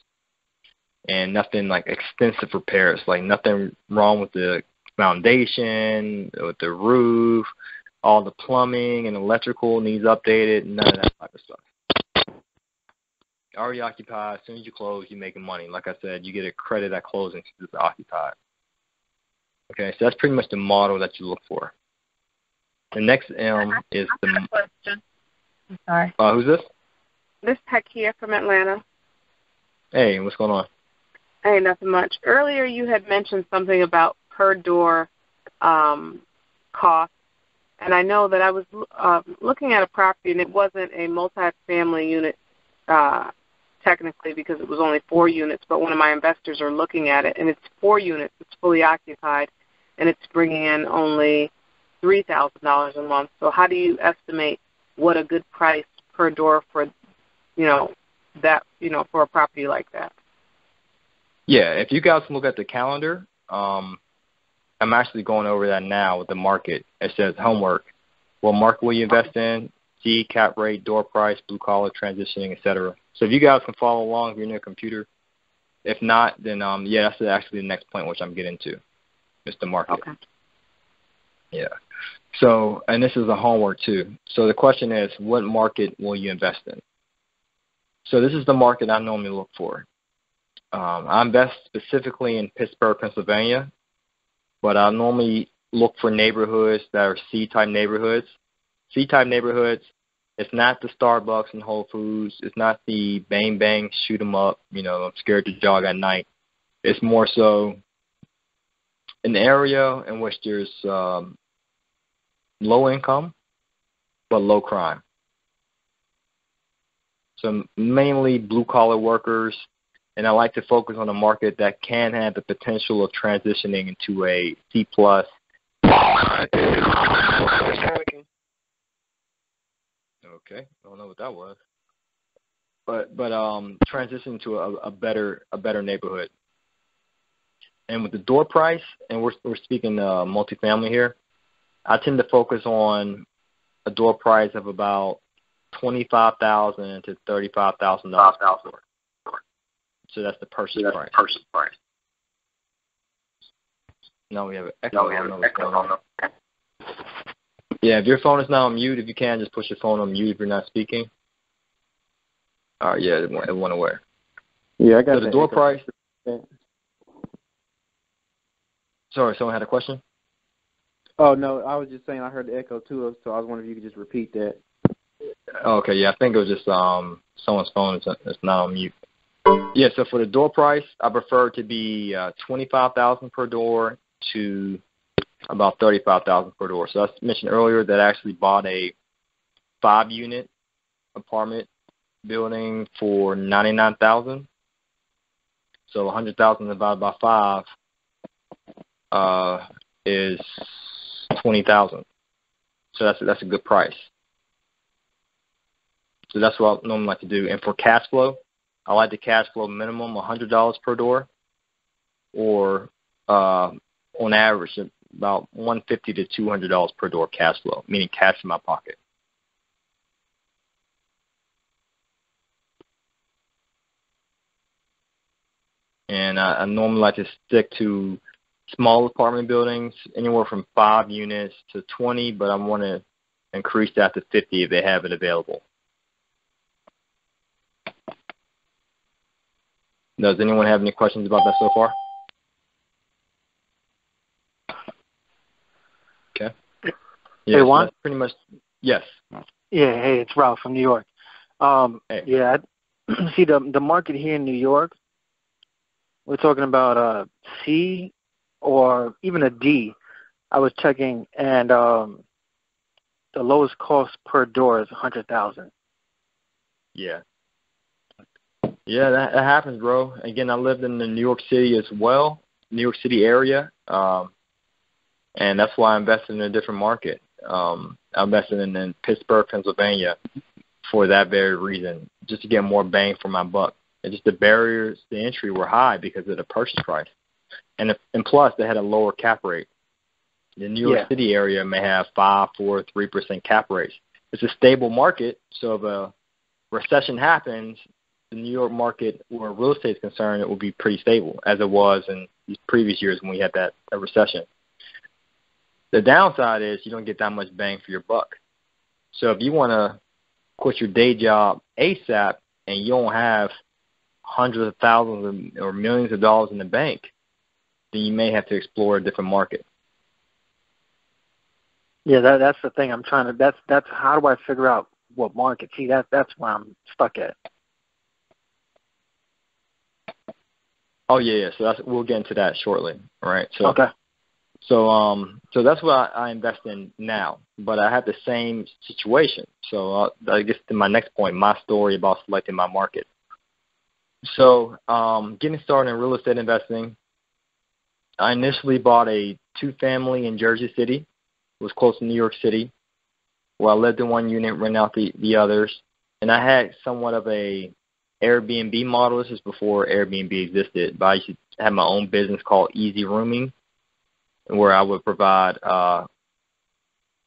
S2: and nothing like extensive repairs, like nothing wrong with the foundation, with the roof, all the plumbing and electrical needs updated, none of that type of stuff. Already occupied. As soon as you close, you're making money. Like I said, you get a credit at closing because it's occupied. Okay, so that's pretty much the model that you look for. The next M is the. I have a question.
S7: I'm sorry.
S2: Who's this?
S7: This is Takia from Atlanta.
S2: Hey, what's going on?
S7: Hey, nothing much. Earlier, you had mentioned something about per door cost, and I know that I was looking at a property, and it wasn't a multifamily unit. Technically, because it was only 4 units, but one of my investors are looking at it, and it's 4 units. It's fully occupied, and it's bringing in only $3,000 a month. So how do you estimate what a good price per door for, for a property like that?
S2: Yeah, if you guys look at the calendar, I'm actually going over that now with the market. It says homework. What market will you invest in? C, cap rate, door price, blue collar, transitioning, etc. So if you guys can follow along if you're near a computer. If not, then that's actually the next point which I'm getting to. It's the market.
S7: Okay.
S2: Yeah. So, and this is a homework too. So the question is, what market will you invest in? So this is the market I normally look for. I invest specifically in Pittsburgh, Pennsylvania, but I normally look for neighborhoods that are C-type neighborhoods. C-type neighborhoods, it's not the Starbucks and Whole Foods. It's not the bang, bang, shoot 'em up, I'm scared to jog at night. It's more so an area in which there's low income but low crime. So mainly blue-collar workers, and I like to focus on a market that can have the potential of transitioning into a C+. Okay, I don't know what that was, but transition to a better neighborhood. And with the door price, and we're speaking multifamily here, I tend to focus on a door price of about $25,000 to $35,000. So that's the purchase price. No, we have an echo. Yeah, if your phone is not on mute, if you can, just push your phone on mute if you're not speaking. All right, yeah, it went away.
S3: Yeah, I got
S2: the door price. Sorry, someone had a question?
S3: Oh, no, I was just saying I heard the echo too, so I was wondering if you could just repeat that.
S2: Okay, yeah, I think it was just someone's phone is not on mute. Yeah, so for the door price, I prefer it to be $25,000 per door to about $35,000 per door. So I mentioned earlier that I actually bought a 5-unit apartment building for $99,000. So $100,000 divided by 5 is $20,000. So that's a good price. So that's what I normally like to do. And for cash flow, I like the cash flow minimum $100 per door, or on average about $150 to $200 per door cash flow, meaning cash in my pocket. And I normally like to stick to small apartment buildings, anywhere from 5 units to 20, but I want to increase that to 50 if they have it available. Does anyone have any questions about that so far? Okay. Yeah,
S6: hey, Juan?
S2: So pretty much, yes.
S6: Yeah, hey, it's Ralph from New York.
S2: Hey.
S6: Yeah, see, the market here in New York, we're talking about C or even a D. I was checking, and the lowest cost per door is $100,000.
S2: Yeah. Yeah, that happens, bro. Again, I lived in the New York City as well, New York City area, and that's why I invested in a different market. I invested in Pittsburgh, Pennsylvania, for that very reason, just to get more bang for my buck. And just the barriers to entry were high because of the purchase price, and plus they had a lower cap rate. The New York City area may have 5%, 4%, 3% cap rates. It's a stable market, so if a recession happens, the New York market, where real estate is concerned, it will be pretty stable, as it was in these previous years when we had that recession. The downside is you don't get that much bang for your buck. So if you want to quit your day job ASAP and you don't have hundreds of thousands or millions of dollars in the bank, then you may have to explore a different market.
S6: Yeah, that's the thing I'm trying to. That's how do I figure out what market? See, that's where I'm stuck at.
S2: Oh yeah. So we'll get into that shortly. All right. So
S6: okay.
S2: So that's what I invest in now. But I have the same situation. So I guess to my next point, my story about selecting my market. So getting started in real estate investing, I initially bought a 2-family in Jersey City. It was close to New York City, where I lived in one unit, rented out the others. And I had somewhat of a Airbnb model. This is before Airbnb existed, but I used to have my own business called Easy Rooming, where I would provide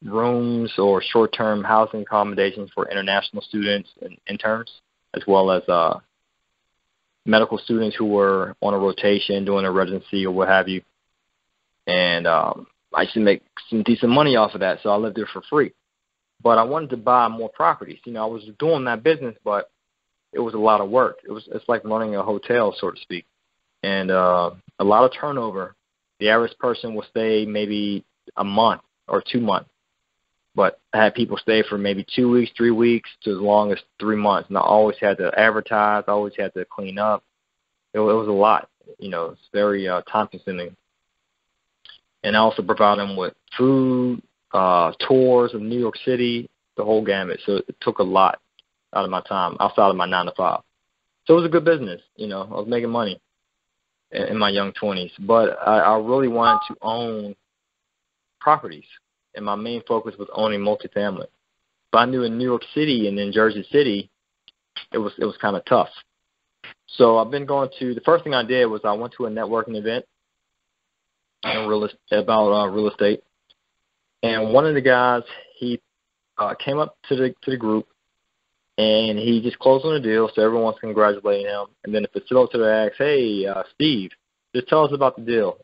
S2: rooms or short-term housing accommodations for international students and interns, as well as medical students who were on a rotation, doing a residency or what have you. And I used to make some decent money off of that, so I lived there for free. But I wanted to buy more properties. You know, I was doing that business, but it was a lot of work. It's like running a hotel, so to speak, and a lot of turnover. The average person will stay maybe a month or 2 months, but I had people stay for maybe 2 weeks, 3 weeks, to as long as 3 months. And I always had to advertise. I always had to clean up. It was a lot. You know, it's very time-consuming. And I also provide them with food, tours of New York City, the whole gamut. So it took a lot out of my time outside of my 9 to 5. So it was a good business. You know, I was making money in my young 20s. But I really wanted to own properties, and my main focus was owning multifamily. But I knew in New York City and in Jersey City, it was kind of tough. So I've been going to, the first thing I did was I went to a networking event about real estate. And one of the guys, he came up to the group, and he just closed on the deal, so everyone's congratulating him. And then the facilitator asked, hey, Steve, just tell us about the deal.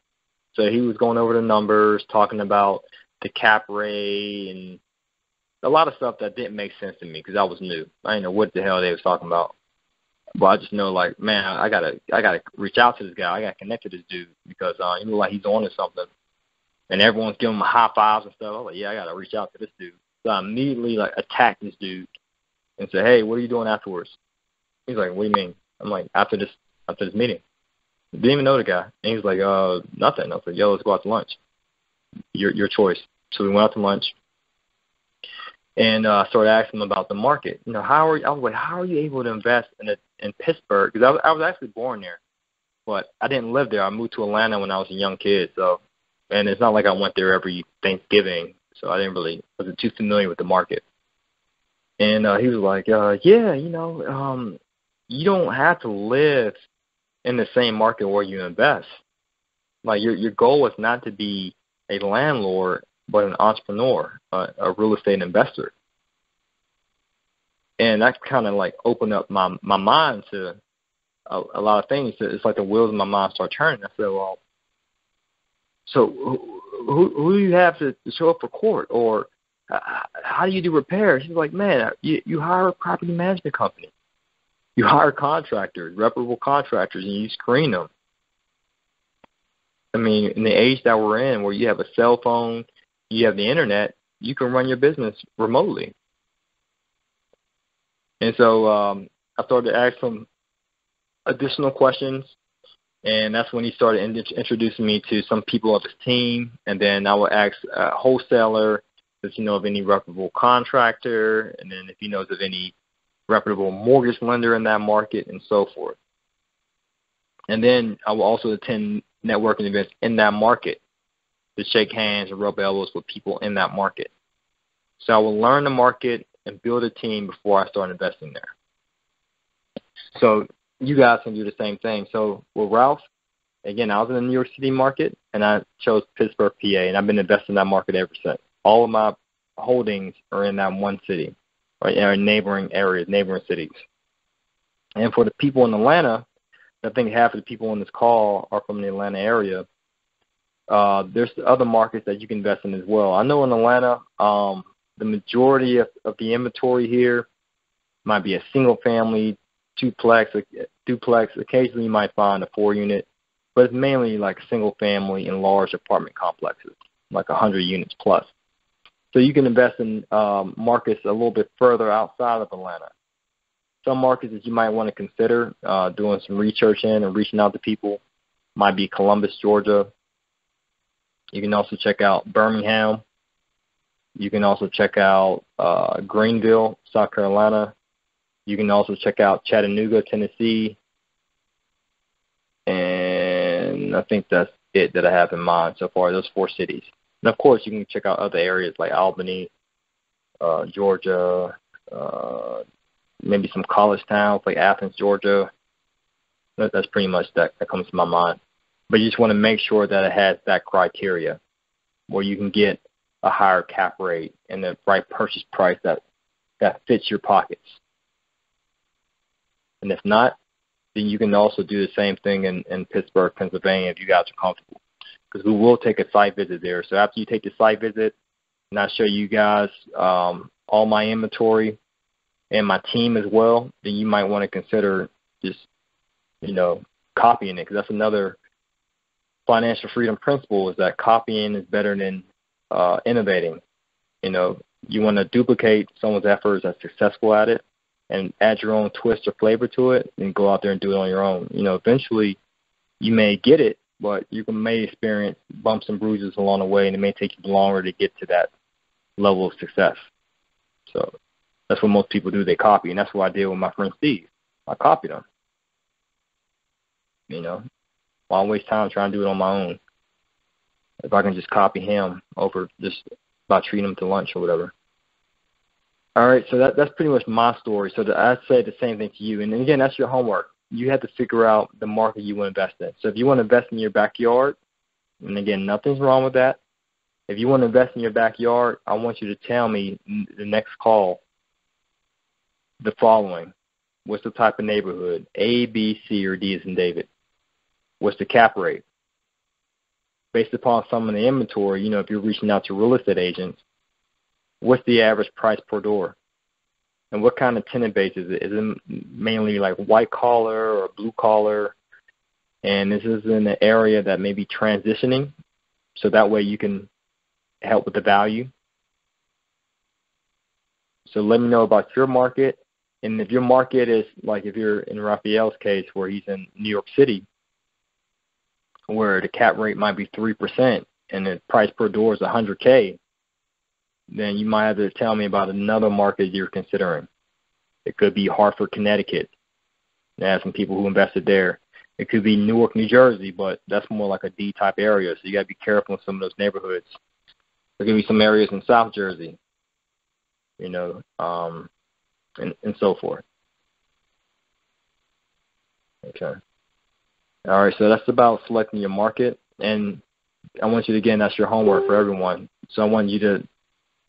S2: So he was going over the numbers, talking about the cap rate and a lot of stuff that didn't make sense to me because I was new. I didn't know what the hell they was talking about. But I just know, like, man, I gotta reach out to this guy. I gotta connect to this dude because he look like he's on to something. And everyone's giving him high fives and stuff. I was like, yeah, I gotta reach out to this dude. So I immediately attacked this dude and said, hey, what are you doing afterwards? He's like, what do you mean? I'm like, after this meeting. Didn't even know the guy. And he was like, nothing. I was like, yo, let's go out to lunch. Your choice. So we went out to lunch. And started asking him about the market. You know, how are you able to invest in Pittsburgh? Because I was actually born there, but I didn't live there. I moved to Atlanta when I was a young kid. So, and it's not like I went there every Thanksgiving. So I wasn't too familiar with the market. And he was like, yeah, you don't have to live in the same market where you invest. Like your goal is not to be a landlord, but an entrepreneur, a real estate investor. And that kind of opened up my mind to a lot of things. It's like the wheels of my mind start turning. I said, well, so who do you have to show up for court? Or how do you do repairs? He's like, man, you hire a property management company. You hire contractors, reputable contractors, and you screen them. I mean, in the age that we're in where you have a cell phone, you have the internet, you can run your business remotely. And so I started to ask him additional questions, and that's when he started introducing me to some people of his team. And then I would ask a wholesaler, does he know of any reputable contractor, and then if he knows of any reputable mortgage lender in that market, and so forth. And then I will also attend networking events in that market to shake hands and rub elbows with people in that market. So I will learn the market and build a team before I start investing there. So you guys can do the same thing. So with Ralph, again, I was in the New York City market, and I chose Pittsburgh, PA, and I've been investing in that market ever since. All of my holdings are in that one city, or in neighboring areas, neighboring cities. And for the people in Atlanta, I think half of the people on this call are from the Atlanta area. There's other markets that you can invest in as well. I know in Atlanta, the majority of the inventory here might be a single-family, duplex. Occasionally you might find a 4-unit, but it's mainly like single-family and large apartment complexes, like 100 units plus. So you can invest in markets a little bit further outside of Atlanta. Some markets that you might want to consider doing some research in and reaching out to people might be Columbus, Georgia. You can also check out Birmingham. You can also check out Greenville, South Carolina. You can also check out Chattanooga, Tennessee. And I think that's it that I have in mind so far, those 4 cities. And, of course, you can check out other areas like Albany, Georgia, maybe some college towns like Athens, Georgia. That's pretty much that comes to my mind. But you just want to make sure that it has that criteria where you can get a higher cap rate and the right purchase price that fits your pockets. And if not, then you can also do the same thing in Pittsburgh, Pennsylvania, if you guys are comfortable. Because we will take a site visit there. So after you take the site visit, and I show you guys all my inventory and my team as well, then you might want to consider just, copying it. Because that's another financial freedom principle, is that copying is better than innovating. You want to duplicate someone's efforts that's successful at it and add your own twist or flavor to it and go out there and do it on your own. Eventually you may get it, but you may experience bumps and bruises along the way, and it may take you longer to get to that level of success. So that's what most people do. They copy, and that's what I did with my friend Steve. I copied him. Why waste time trying to do it on my own if I can just copy him over just by treating him to lunch or whatever. All right, so that's pretty much my story. So I'd say the same thing to you. And again, that's your homework. You have to figure out the market you want to invest in. So if you want to invest in your backyard, And again, nothing's wrong with that. If you want to invest in your backyard, I want you to tell me the next call the following. What's the type of neighborhood? A, B, C, or D as in David? What's the cap rate? Based upon some of the inventory, you know, if you're reaching out to real estate agents, what's the average price per door? And what kind of tenant base is it? Is it mainly like white collar or blue collar? And this is in an area that may be transitioning, so that way you can help with the value. So let me know about your market. And if your market is like if you're in Raphael's case where he's in New York City, where the cap rate might be 3% and the price per door is $100K, then you might have to tell me about another market you're considering. It could be Hartford, Connecticut. I have some people who invested there. It could be Newark, New Jersey, but that's more like a D-type area, so you got to be careful in some of those neighborhoods. There could be some areas in South Jersey, you know, and so forth. Okay. All right, so that's about selecting your market, and I want you to, again, that's your homework for everyone. So I want you to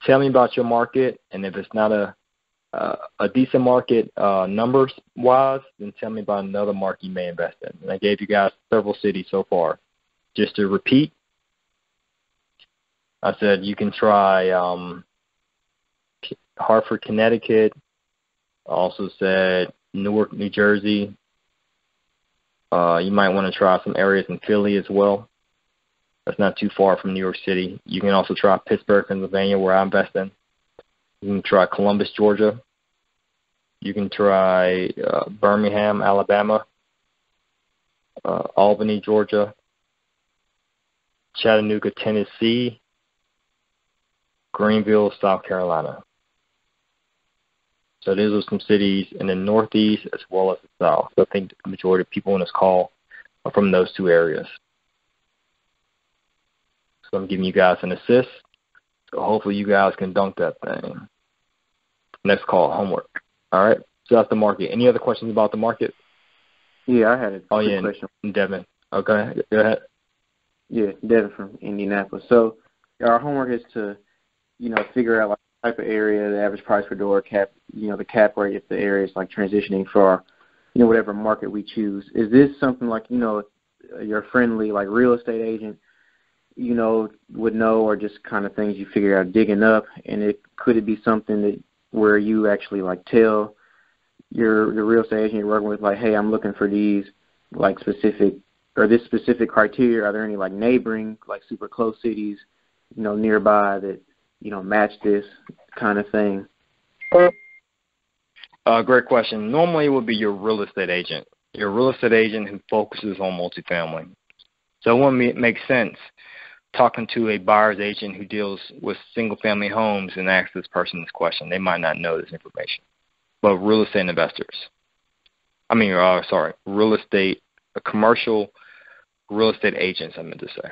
S2: tell me about your market, and if it's not a decent market numbers-wise, then tell me about another market you may invest in. And I gave you guys several cities so far. Just to repeat, I said you can try Hartford, Connecticut. I also said Newark, New Jersey. You might want to try some areas in Philly as well. That's not too far from New York City. You can also try Pittsburgh, Pennsylvania, where I invest in. You can try Columbus, Georgia. You can try Birmingham, Alabama, Albany, Georgia, Chattanooga, Tennessee, Greenville, South Carolina. So those are some cities in the Northeast as well as the South. So I think the majority of people on this call are from those two areas. So I'm giving you guys an assist. So hopefully you guys can dunk that thing. Next call, homework. All right. So that's the market. Any other questions about the market?
S3: Yeah, I had a quick question.
S2: Devin. Okay, go ahead.
S3: Yeah, Devin from Indianapolis. So our homework is to, you know, figure out like the type of area, the average price per door, the cap rate if the area is like transitioning for, you know, whatever market we choose. Is this something like, you know, your friendly like real estate agent, you know, would know, or just kind of things you figure out digging up? And could it be something that where you actually like tell the real estate agent you're working with, like, hey, I'm looking for these like specific or this specific criteria. Are there any like neighboring, like super close cities, you know, nearby that, you know, match this kind of thing?
S2: Great question. Normally it would be your real estate agent. Your real estate agent who focuses on multifamily. So it wouldn't make sense talking to a buyer's agent who deals with single-family homes and ask this person this question. They might not know this information. But real estate investors, commercial real estate agents, I meant to say.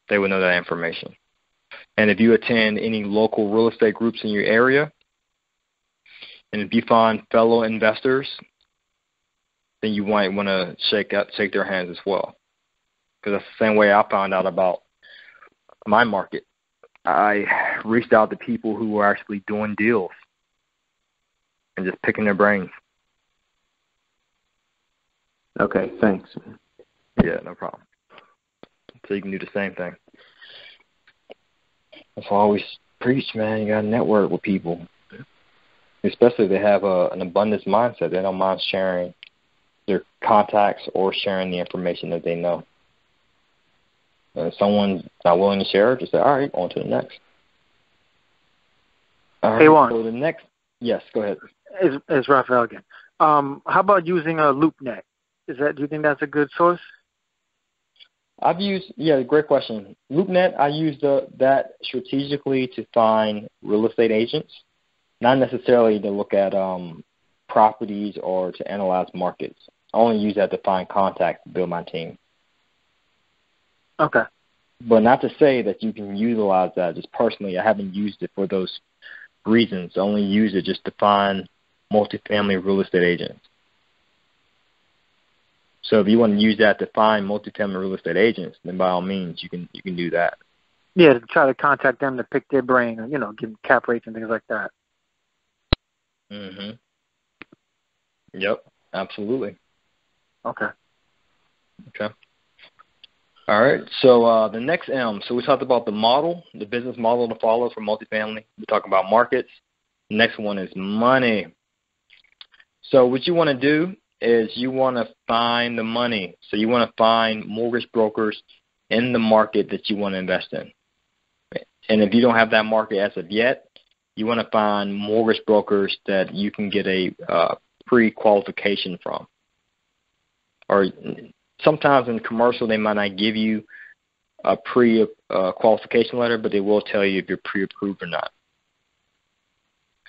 S2: They would know that information. And if you attend any local real estate groups in your area, and if you find fellow investors, then you might want to shake their hands as well. Because that's the same way I found out about my market. I reached out to people who were actually doing deals and just picking their brains.
S3: Okay, thanks.
S2: Yeah, no problem. So you can do the same thing. That's why I always preach, man. You got to network with people. Especially if they have an abundance mindset. They don't mind sharing their contacts or sharing the information that they know. If someone's not willing to share, just say, all right, on to the next. All right,
S6: hey, Juan.
S2: So the next, yes, go ahead.
S6: It's Raphael again. How about using a LoopNet? Do you think that's a good source?
S2: Great question. LoopNet, I use that strategically to find real estate agents, not necessarily to look at properties or to analyze markets. I only use that to find contacts to build my team.
S6: Okay.
S2: But not to say that you can utilize that. Just personally, I haven't used it for those reasons. I only use it just to find multifamily real estate agents. So if you want to use that to find multifamily real estate agents, then by all means you can do that.
S6: Yeah, to try to contact them to pick their brain, and, give them cap rates and things like that.
S2: Mhm. Yep, absolutely.
S6: Okay.
S2: All right. So the next M. So we talked about the model, the business model to follow for multifamily. We talked about markets. The next one is money. So what you want to do is you want to find the money. So you want to find mortgage brokers in the market that you want to invest in. And if you don't have that market as of yet, you want to find mortgage brokers that you can get a pre-qualification from. Or sometimes in commercial, they might not give you a pre-qualification letter, but they will tell you if you're pre-approved or not.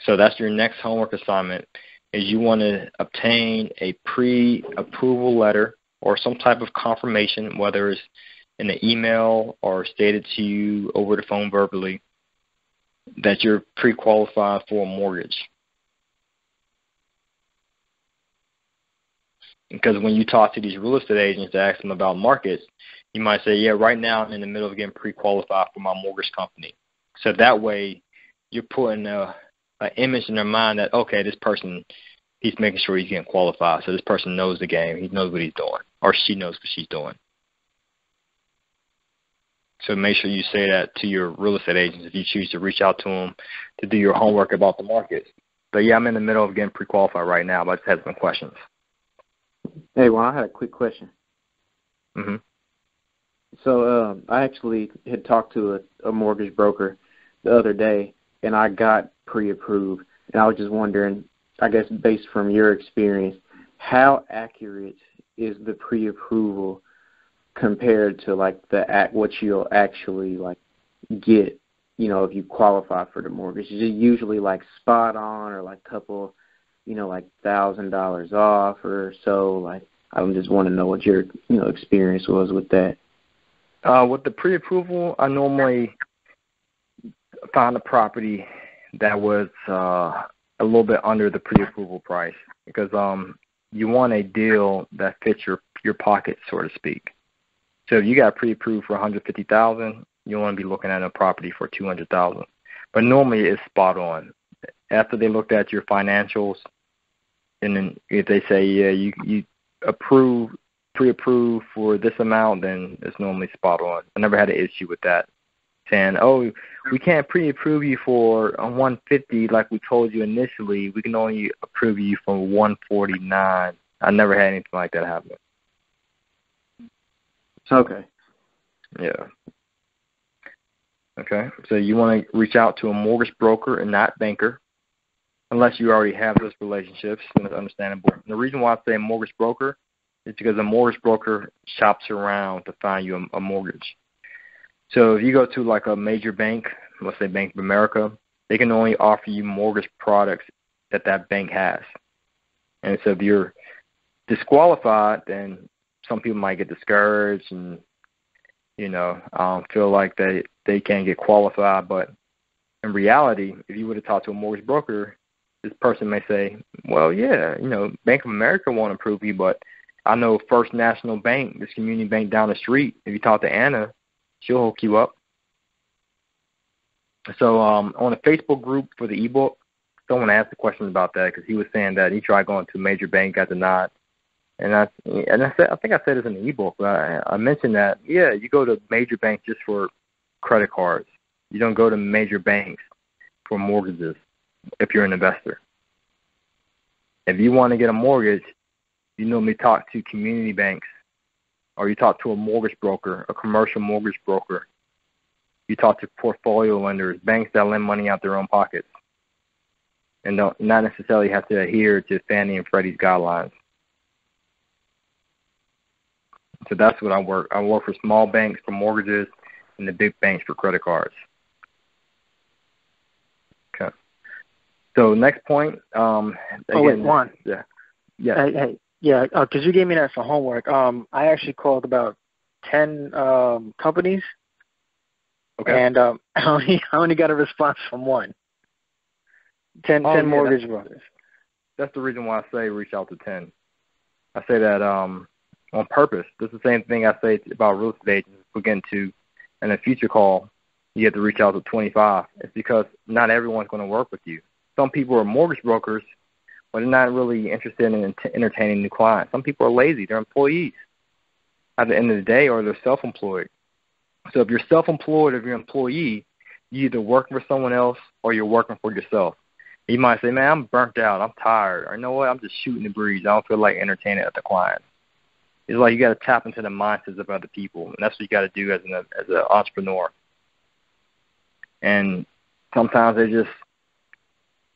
S2: So that's your next homework assignment, is you want to obtain a pre-approval letter or some type of confirmation, whether it's in an email or stated to you over the phone verbally, that you're pre-qualified for a mortgage. Because when you talk to these real estate agents to ask them about markets, you might say, yeah, right now I'm in the middle of getting pre-qualified for my mortgage company. So that way you're putting an image in their mind that, okay, this person, he's making sure he's getting qualified. So this person knows the game. He knows what he's doing, or she knows what she's doing. So make sure you say that to your real estate agents if you choose to reach out to them to do your homework about the markets. But, yeah, I'm in the middle of getting pre-qualified right now, but I just had some questions.
S3: Hey, well, I had a quick question.
S2: Mm-hmm.
S3: So I actually had talked to a mortgage broker the other day, and I got pre-approved. And I was just wondering, I guess based from your experience, how accurate is the pre-approval compared to like what you'll actually like get, if you qualify for the mortgage? Is it usually like spot on or like couple, like $1,000 off or so? Like, I just want to know what your, experience was with that.
S2: With the pre-approval, I normally found a property that was a little bit under the pre-approval price, because you want a deal that fits your pocket, so to speak. So if you got pre-approved for $150,000, you want to be looking at a property for $200,000. But normally it's spot on. After they looked at your financials, and then if they say, yeah, you pre-approved for this amount, then it's normally spot on. I never had an issue with that, saying, oh, we can't pre-approve you for $150 like we told you initially. We can only approve you for $149. I never had anything like that happen.
S3: Okay.
S2: Yeah. Okay. So you want to reach out to a mortgage broker and not banker, unless you already have those relationships, and it's understandable. And the reason why I say a mortgage broker is because a mortgage broker shops around to find you a mortgage. So if you go to like a major bank, let's say Bank of America, they can only offer you mortgage products that bank has. And so if you're disqualified, then some people might get discouraged and, feel like they can't get qualified. But in reality, if you were to talk to a mortgage broker, this person may say, well, yeah, Bank of America won't approve you, but I know First National Bank, this community bank down the street, if you talk to Anna, she'll hook you up. So on a Facebook group for the ebook, someone asked a question about that, because he was saying that he tried going to a major bank, got denied. And I think I said this in the ebook, but I mentioned that, yeah, you go to major banks just for credit cards. You don't go to major banks for mortgages if you're an investor. If you want to get a mortgage, you normally talk to community banks, or you talk to a mortgage broker, a commercial mortgage broker. You talk to portfolio lenders, banks that lend money out their own pockets, and don't not necessarily have to adhere to Fannie and Freddie's guidelines. So that's what I work. I work for small banks for mortgages and the big banks for credit cards. Okay. So next point.
S6: Wait, Juan.
S2: Yeah.
S6: Yeah. Hey, yeah, because you gave me that for homework. I actually called about 10 companies. Okay. And I only got a response from one. 10 mortgage brokers.
S2: That's the reason why I say reach out to 10. I say that on purpose. This is the same thing I say about real estate agents. We'll get into in a future call. You have to reach out to 25. It's because not everyone's going to work with you. Some people are mortgage brokers, but they're not really interested in entertaining new clients. Some people are lazy. They're employees at the end of the day, or they're self-employed. So if you're self-employed, if you're an employee, you're either working for someone else or you're working for yourself. You might say, man, I'm burnt out. I'm tired. Or you know what? I'm just shooting the breeze. I don't feel like entertaining other clients. It's like you got to tap into the mindsets of other people, and that's what you got to do as an entrepreneur. And sometimes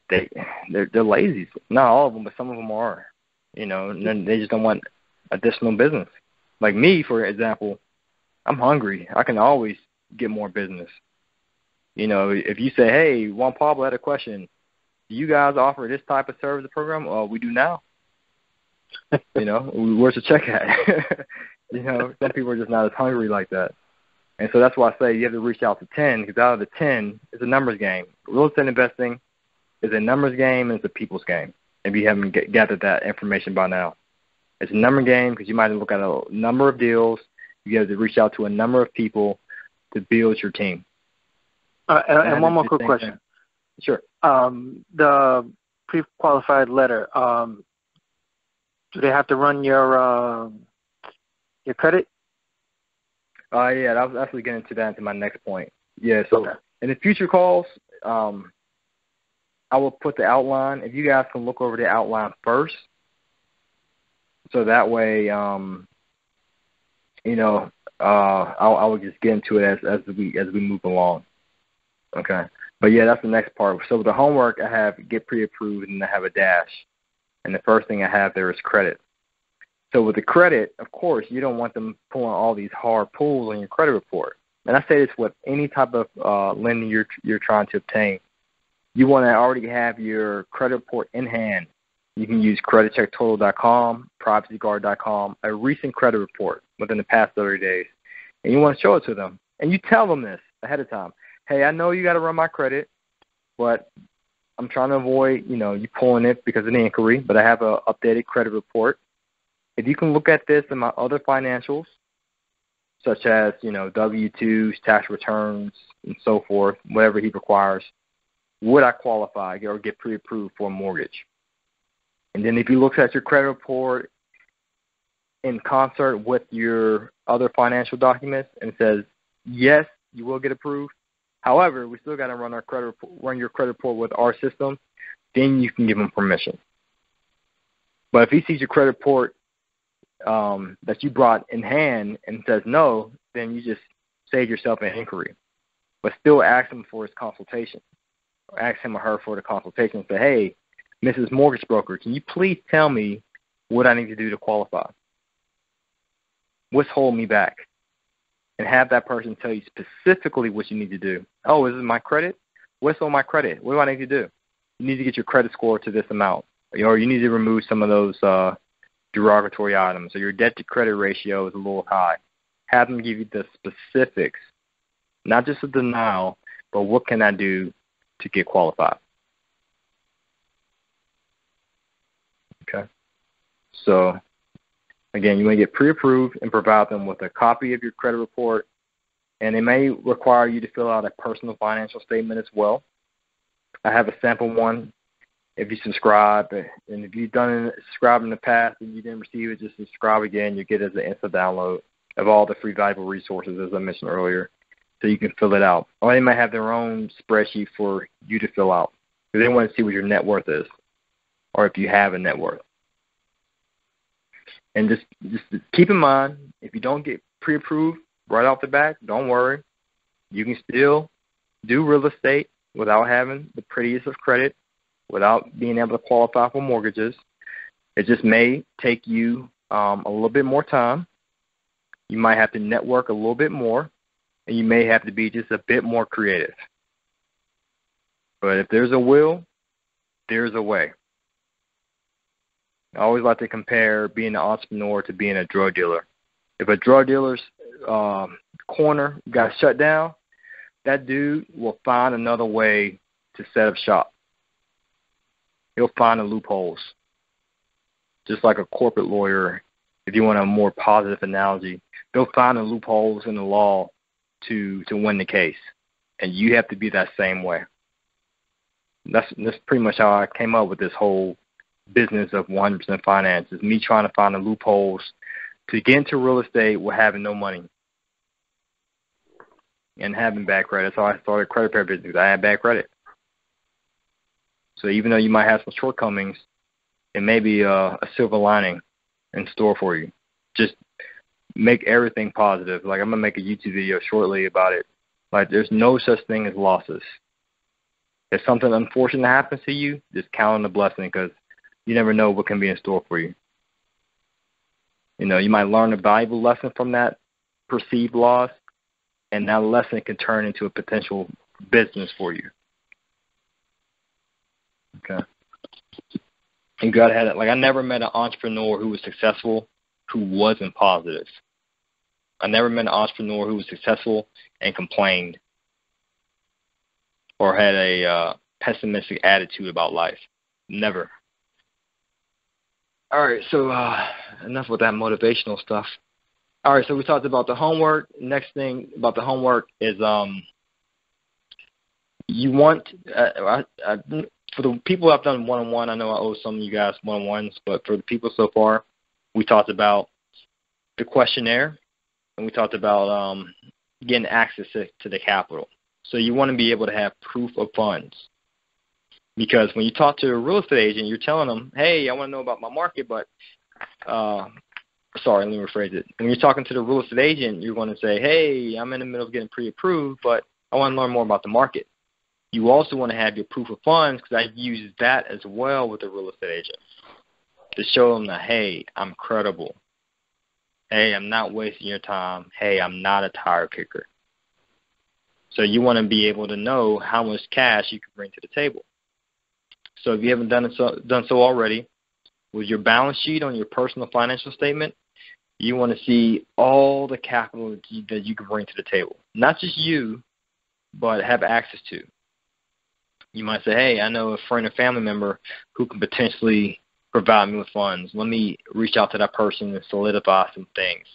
S2: they're lazy. Not all of them, but some of them are. You know, and they just don't want additional business. Like me, for example, I'm hungry. I can always get more business. You know, if you say, hey, Juan Pablo had a question. Do you guys offer this type of service program? Well, we do now. You know, where's the check at? You know, some people are just not as hungry like that. And so that's why I say you have to reach out to 10, because out of the 10, it's a numbers game. Real estate investing is a numbers game and it's a people's game, if you haven't gathered that information by now. It's a number game because you might look at a number of deals. You have to reach out to a number of people to build your team.
S6: And one more quick question.
S2: Sure.
S6: The pre-qualified letter, do they have to run your credit?
S2: Yeah, I was actually getting to that into my next point. Yeah, so in the future calls, I will put the outline. If you guys can look over the outline first, so that way, you know, I will just get into it as we move along. Okay. But yeah, that's the next part. So with the homework, I have get pre-approved, and I have a dash. And the first thing I have there is credit. So with the credit, of course, you don't want them pulling all these hard pulls on your credit report. And I say this with any type of lending you're trying to obtain. You want to already have your credit report in hand. You can use creditchecktotal.com, privacyguard.com, a recent credit report within the past 30 days. And you want to show it to them. And you tell them this ahead of time. Hey, I know you got to run my credit, but I'm trying to avoid, you know, you pulling it because of the inquiry, but I have an updated credit report. If you can look at this in my other financials, such as, you know, W-2s, tax returns, and so forth, whatever he requires, would I qualify or get pre-approved for a mortgage? And then if you look at your credit report in concert with your other financial documents and it says, yes, you will get approved. However, we still got to run your credit report with our system. Then you can give him permission. But if he sees your credit report that you brought in hand and says no, then you just save yourself an inquiry. But still ask him for his consultation. Or ask him or her for the consultation and say, hey, Mrs. Mortgage Broker, can you please tell me what I need to do to qualify? What's holding me back? And have that person tell you specifically what you need to do. Oh, is it my credit? What's on my credit? What do I need to do? You need to get your credit score to this amount. Or you need to remove some of those derogatory items. So your debt-to-credit ratio is a little high. Have them give you the specifics, not just a denial, but what can I do to get qualified? Okay. So, again, you want to get pre-approved and provide them with a copy of your credit report, and they may require you to fill out a personal financial statement as well. I have a sample one if you subscribe, and if you've subscribed in the past and you didn't receive it, just subscribe again. You get it as an instant download of all the free valuable resources, as I mentioned earlier, so you can fill it out. Or they might have their own spreadsheet for you to fill out because they want to see what your net worth is or if you have a net worth. And just keep in mind, if you don't get pre-approved right off the bat, don't worry. You can still do real estate without having the prettiest of credit, without being able to qualify for mortgages. It just may take you a little bit more time. You might have to network a little bit more, and you may have to be just a bit more creative. But if there's a will, there's a way. I always like to compare being an entrepreneur to being a drug dealer. If a drug dealer's corner got shut down, that dude will find another way to set up shop. He'll find the loopholes. Just like a corporate lawyer if you want a more positive analogy, they'll find the loopholes in the law to win the case, and you have to be that same way. That's pretty much how I came up with this whole business of 100% finance, is me trying to find the loopholes to get into real estate with having no money and having bad credit. So I started credit repair business. I had bad credit. So even though you might have some shortcomings, it may be a silver lining in store for you. Just make everything positive. Like, I'm going to make a YouTube video shortly about it. Like, there's no such thing as losses. If something unfortunate happens to you, just count on the blessing, because you never know what can be in store for you. You know, you might learn a valuable lesson from that perceived loss, and that lesson can turn into a potential business for you. Okay. You got to have it. Like, I never met an entrepreneur who was successful who wasn't positive. I never met an entrepreneur who was successful and complained or had a pessimistic attitude about life. Never. All right, so enough with that motivational stuff. All right, so we talked about the homework. Next thing about the homework is you want for the people I've done one-on-one, I know I owe some of you guys one-on-ones, but for the people so far, we talked about the questionnaire, and we talked about getting access to the capital. So you want to be able to have proof of funds. Because when you talk to a real estate agent, you're telling them, hey, I want to know about my market, but sorry, let me rephrase it. When you're talking to the real estate agent, you're going to say, hey, I'm in the middle of getting pre-approved, but I want to learn more about the market. You also want to have your proof of funds, because I use that as well with a real estate agent to show them that, hey, I'm credible. Hey, I'm not wasting your time. Hey, I'm not a tire kicker. So you want to be able to know how much cash you can bring to the table. So if you haven't done so already, with your balance sheet on your personal financial statement, you want to see all the capital that you can bring to the table. Not just you, but have access to. You might say, hey, I know a friend or family member who can potentially provide me with funds. Let me reach out to that person and solidify some things.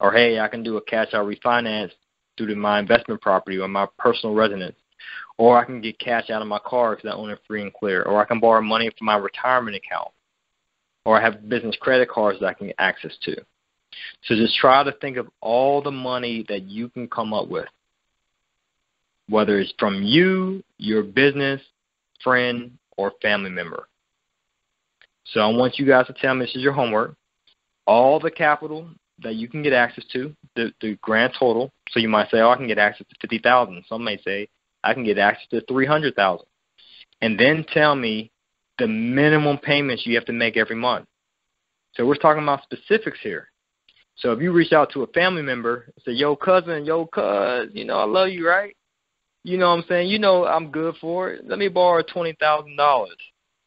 S2: Or, hey, I can do a cash-out refinance due to my investment property or my personal residence. Or I can get cash out of my car because I own it free and clear. Or I can borrow money from my retirement account. Or I have business credit cards that I can get access to. So just try to think of all the money that you can come up with, whether it's from you, your business, friend, or family member. So I want you guys to tell me, this is your homework, all the capital that you can get access to, the grand total. So you might say, oh, I can get access to $50,000. Some may say, I can get access to $300,000. And then tell me the minimum payments you have to make every month. So we're talking about specifics here. So if you reach out to a family member and say, yo, cousin, yo, cuz, you know I love you, right? You know what I'm saying? You know I'm good for it. Let me borrow $20,000.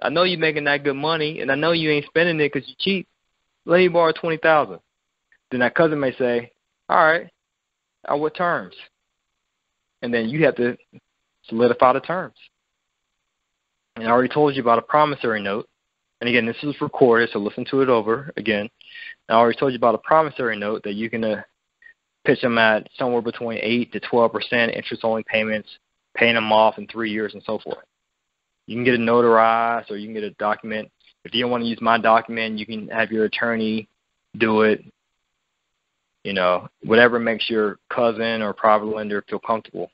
S2: I know you're making that good money, and I know you ain't spending it because you're cheap. Let me borrow $20,000. Then that cousin may say, all right, on what terms? And then you have to solidify the terms. And I already told you about a promissory note. And again, this is recorded, so listen to it over again. I already told you about a promissory note that you can pitch them at somewhere between 8 to 12% interest-only payments, paying them off in 3 years and so forth. You can get it notarized, or you can get a document. If you don't want to use my document, you can have your attorney do it. You know, whatever makes your cousin or private lender feel comfortable,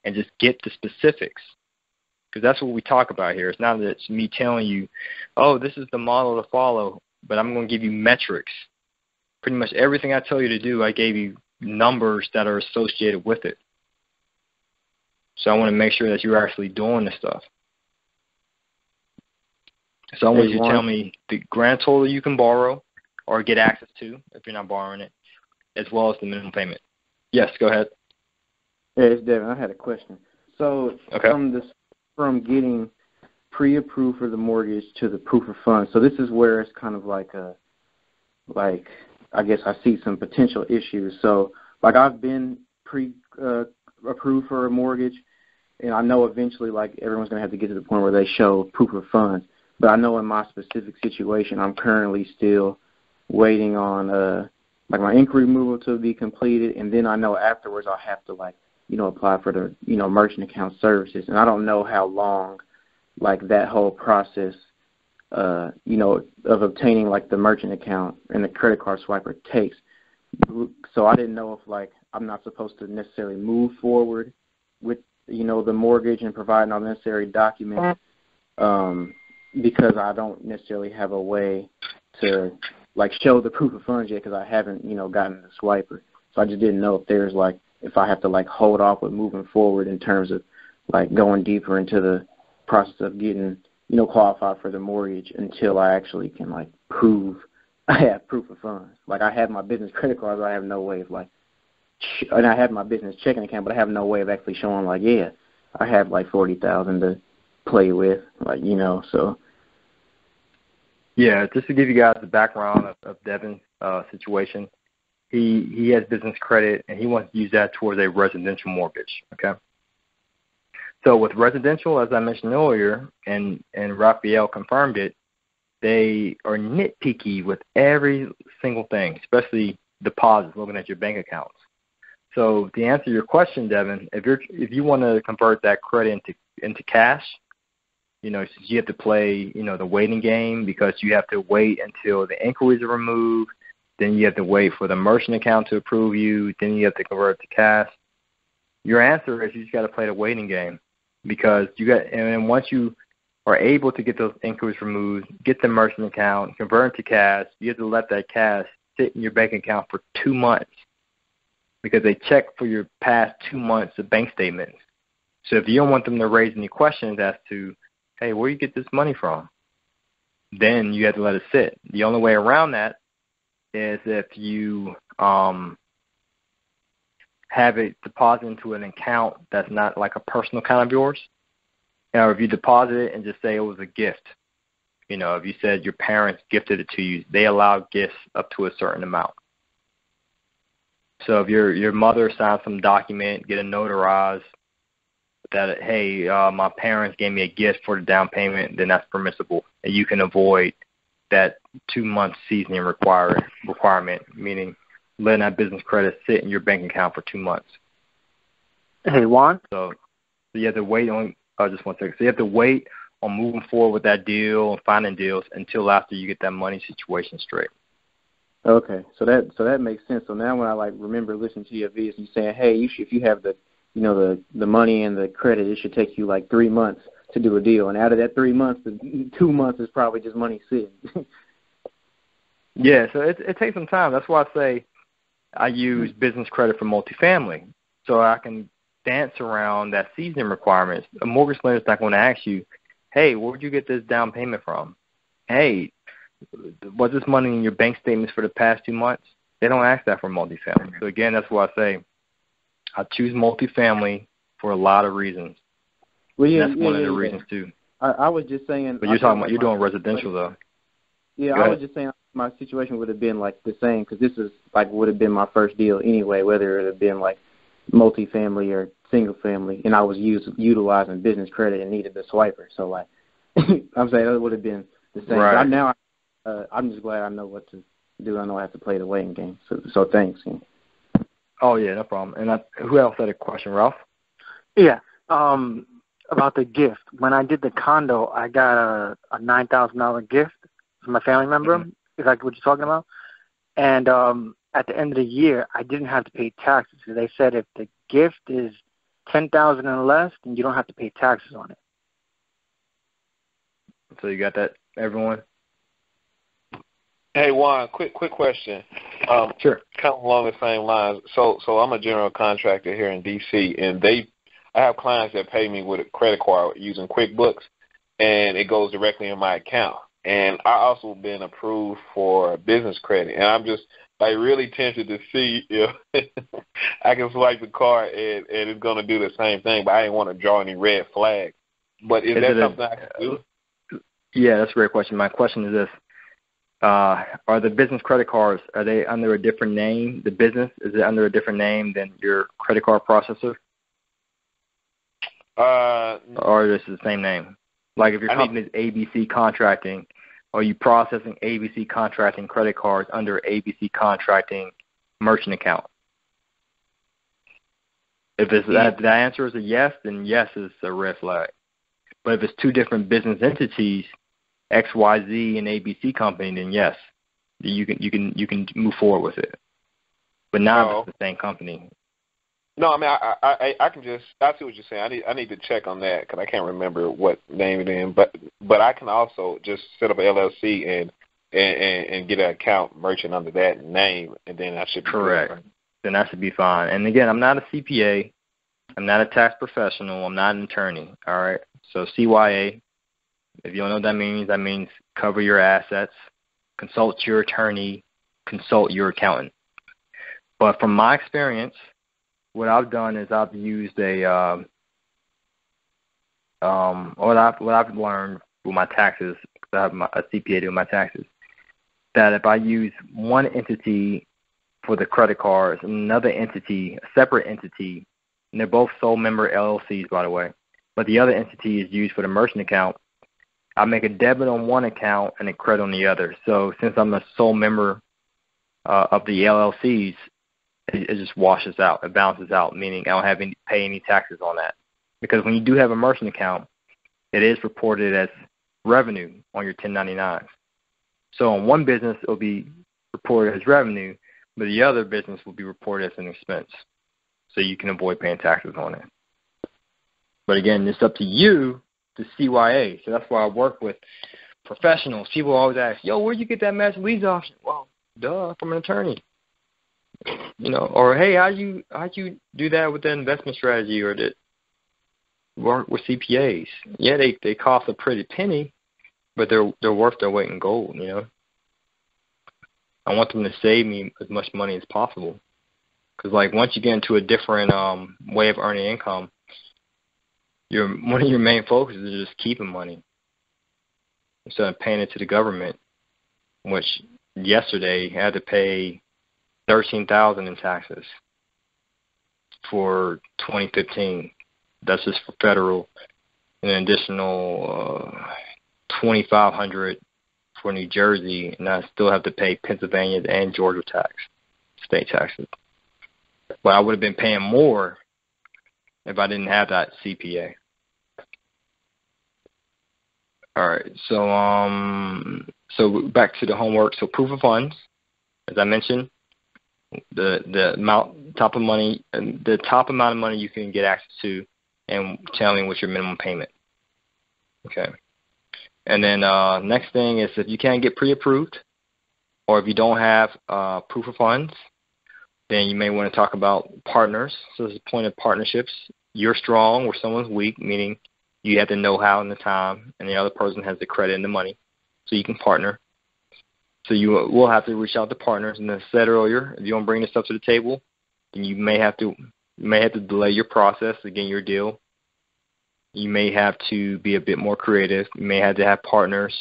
S2: and just get the specifics, because that's what we talk about here. It's not that it's me telling you, oh, this is the model to follow, but I'm going to give you metrics. Pretty much everything I tell you to do, I gave you numbers that are associated with it. So I want to make sure that you're actually doing this stuff. So I want you to tell me the grand total you can borrow or get access to if you're not borrowing it, as well as the minimum payment. Yes, go ahead.
S3: Yeah, it's Devin. I had a question. So from getting pre-approved for the mortgage to the proof of funds, so this is where it's kind of like I guess I see some potential issues. So like I've been approved for a mortgage, and I know eventually like everyone's going to have to get to the point where they show proof of funds. But I know in my specific situation, I'm currently still waiting on like my inquiry removal to be completed, and then I know afterwards I'll have to like, apply for the, merchant account services. And I don't know how long like that whole process, of obtaining like the merchant account and the credit card swiper takes. So I didn't know if like I'm not supposed to necessarily move forward with, the mortgage and providing all the necessary documents, because I don't necessarily have a way to like show the proof of funds yet, because I haven't, gotten the swiper. So I just didn't know if I have to like hold off with moving forward in terms of like going deeper into the process of getting, qualified for the mortgage until I actually can like prove I have proof of funds. Like I have my business credit card, but I have no way of like, and I have my business checking account, but I have no way of actually showing like, yeah, I have like $40,000 to play with, like, so.
S2: Yeah, just to give you guys the background of Devin's situation, he has business credit, and he wants to use that towards a residential mortgage, okay? So with residential, as I mentioned earlier, and Raphael confirmed it, they are nitpicky with every single thing, especially deposits, looking at your bank accounts. So to answer your question, Devin, if you want to convert that credit into cash, you have to play, the waiting game, because you have to wait until the inquiries are removed. Then you have to wait for the merchant account to approve you. Then you have to convert it to cash. Your answer is you just got to play the waiting game, because and once you are able to get those inquiries removed, get the merchant account, convert it to cash, you have to let that cash sit in your bank account for 2 months, because they check for your past 2 months of bank statements. So if you don't want them to raise any questions as to, hey, where you get this money from, then you have to let it sit. The only way around that is if you have it deposit into an account that's not like a personal account of yours. Or if you deposit it and just say it was a gift. If you said your parents gifted it to you, they allow gifts up to a certain amount. So if your mother signs some document, get it notarized, that, hey, my parents gave me a gift for the down payment, then that's permissible. And you can avoid that 2-month seasoning requirement, meaning letting that business credit sit in your bank account for 2 months.
S6: Hey, Juan?
S2: So you have to wait on, just 1 second. So you have to wait on moving forward with that deal and finding deals until after you get that money situation straight.
S3: Okay, so that makes sense. So now when I like remember listening to your videos, you saying, hey, if you have the the money and the credit, it should take you like 3 months to do a deal, and out of that 3 months, the 2 months is probably just money sitting.
S2: Yeah, so it takes some time. That's why I say I use business credit for multifamily, so I can dance around that seasoning requirements. A mortgage lender's not going to ask you, hey, where'd you get this down payment from? Hey, was this money in your bank statements for the past 2 months? They don't ask that for multifamily. So again, that's why I say I choose multifamily for a lot of reasons.
S3: Well, yeah,
S2: that's one of the reasons too.
S3: I was just saying.
S2: But you're doing residential though.
S3: Yeah, I was just saying my situation would have been like the same, because this is like would have been my first deal anyway, whether it had been like multifamily or single family, and I was utilizing business credit and needed the swiper. So like, I'm saying that would have been the same.
S2: Right.
S3: But now I'm just glad I know what to do. I know I have to play the waiting game. So thanks.
S2: Oh yeah, no problem. And who else had a question, Ralph?
S6: Yeah. About the gift. When I did the condo, I got a $9,000 gift from my family member.
S2: Mm-hmm.
S6: Exactly what you're talking about. And at the end of the year, I didn't have to pay taxes. They said if the gift is $10,000 and less, then you don't have to pay taxes on it.
S2: So you got that, everyone?
S5: Hey, Juan, quick question.
S2: Sure.
S5: Kind of along the same lines. So I'm a general contractor here in D.C., and I have clients that pay me with a credit card using QuickBooks, and it goes directly in my account. And I also been approved for business credit, and I'm just like really tempted to see if I can swipe the card and it's going to do the same thing, but I didn't want to draw any red flags. But is that something I can do?
S2: Yeah, that's a great question. My question is this. Are the business credit cards, are they under a different name? The business, is it under a different name than your credit card processor? Or is it the same name? Like if your company is ABC Contracting, Or are you processing ABC contracting credit cards under ABC contracting merchant account? If it's that answer is a yes, then yes is a red flag. But if it's two different business entities, XYZ and ABC company, then yes, you can move forward with it. But now it's the same company.
S5: No, I mean I can just I see what you're saying. I need to check on that because I can't remember what name it in. But I can also just set up an LLC and get an account merchant under that name, and then I should be
S2: correct.
S5: Good.
S2: Then that should be fine. And again, I'm not a CPA. I'm not a tax professional. I'm not an attorney. All right. So CYA, if you don't know what that means cover your assets, consult your attorney, consult your accountant. But from my experience, what I've done is I've used what I've learned with my taxes, because I have a CPA doing my taxes, that if I use one entity for the credit cards, another entity, a separate entity, and they're both sole member LLCs, by the way, but the other entity is used for the merchant account, I make a debit on one account and a credit on the other. So since I'm a sole member of the LLCs, it just washes out. It balances out, meaning I don't have to pay any taxes on that. Because when you do have a merchant account, it is reported as revenue on your 1099s. So on one business, it will be reported as revenue, but the other business will be reported as an expense. So you can avoid paying taxes on it. But again, it's up to you to CYA. So that's why I work with professionals. People always ask, yo, where'd you get that master lease option? Well, duh, from an attorney. Or hey, how'd you do that with the investment strategy, or did work with CPAs? Yeah, they cost a pretty penny, but they're worth their weight in gold. I want them to save me as much money as possible, because like once you get into a different way of earning income, one of your main focuses is just keeping money instead of paying it to the government, which yesterday I had to pay $13,000 in taxes for 2015. That's just for federal, and an additional $2,500 for New Jersey, and I still have to pay Pennsylvania and Georgia state taxes. But I would have been paying more if I didn't have that CPA. All right, so back to the homework. So proof of funds, as I mentioned, the top amount of money you can get access to, and tell me what's your minimum payment. Okay. And then next thing is, if you can't get pre-approved, or if you don't have proof of funds, then you may want to talk about partners. So this is a point of partnerships. You're strong where someone's weak, meaning you have the know-how and the time, and the other person has the credit and the money, so you can partner. So you will have to reach out to partners. And as I said earlier, if you don't bring this stuff to the table, then you may have to delay your process to get your deal. You may have to be a bit more creative. You may have to have partners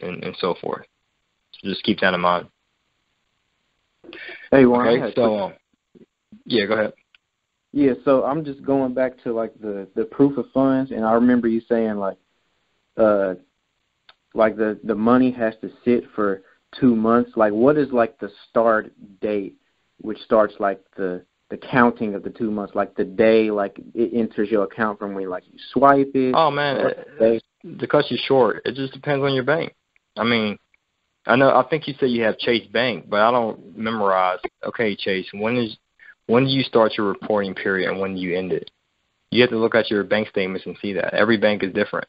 S2: and so forth. So just keep that in mind.
S3: Hey, Juan.
S2: Okay, so yeah, go ahead.
S3: Yeah, so I'm just going back to like the proof of funds, and I remember you saying like the money has to sit for 2 months. Like, what is like the start date, which starts like the counting of the 2 months, like the day like it enters your account from when like you swipe it?
S2: Oh man, to cut you short, it just depends on your bank. I mean, I think you said you have Chase Bank, but I don't memorize. Okay, Chase, when do you start your reporting period and when do you end it? You have to look at your bank statements and see that. Every bank is different.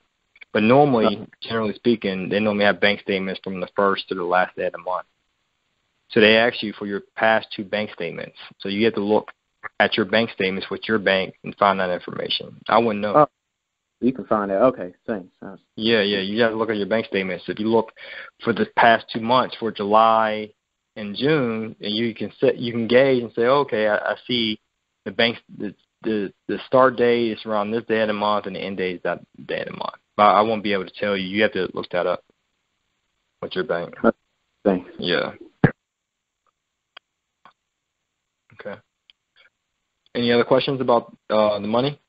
S2: But normally, generally speaking, they normally have bank statements from the first to the last day of the month. So they ask you for your past 2 bank statements. So you have to look at your bank statements with your bank and find that information. I wouldn't know.
S3: Oh, you can find that. Okay, thanks.
S2: Yeah. You have to look at your bank statements. If you look for the past 2 months, for July and June, and you can gauge and say, okay, I see the banks. The start date is around this day of the month, and the end date is that day of the month. But I won't be able to tell you. You have to look that up with your bank.
S3: Thanks.
S2: Yeah. Okay. Any other questions about the money?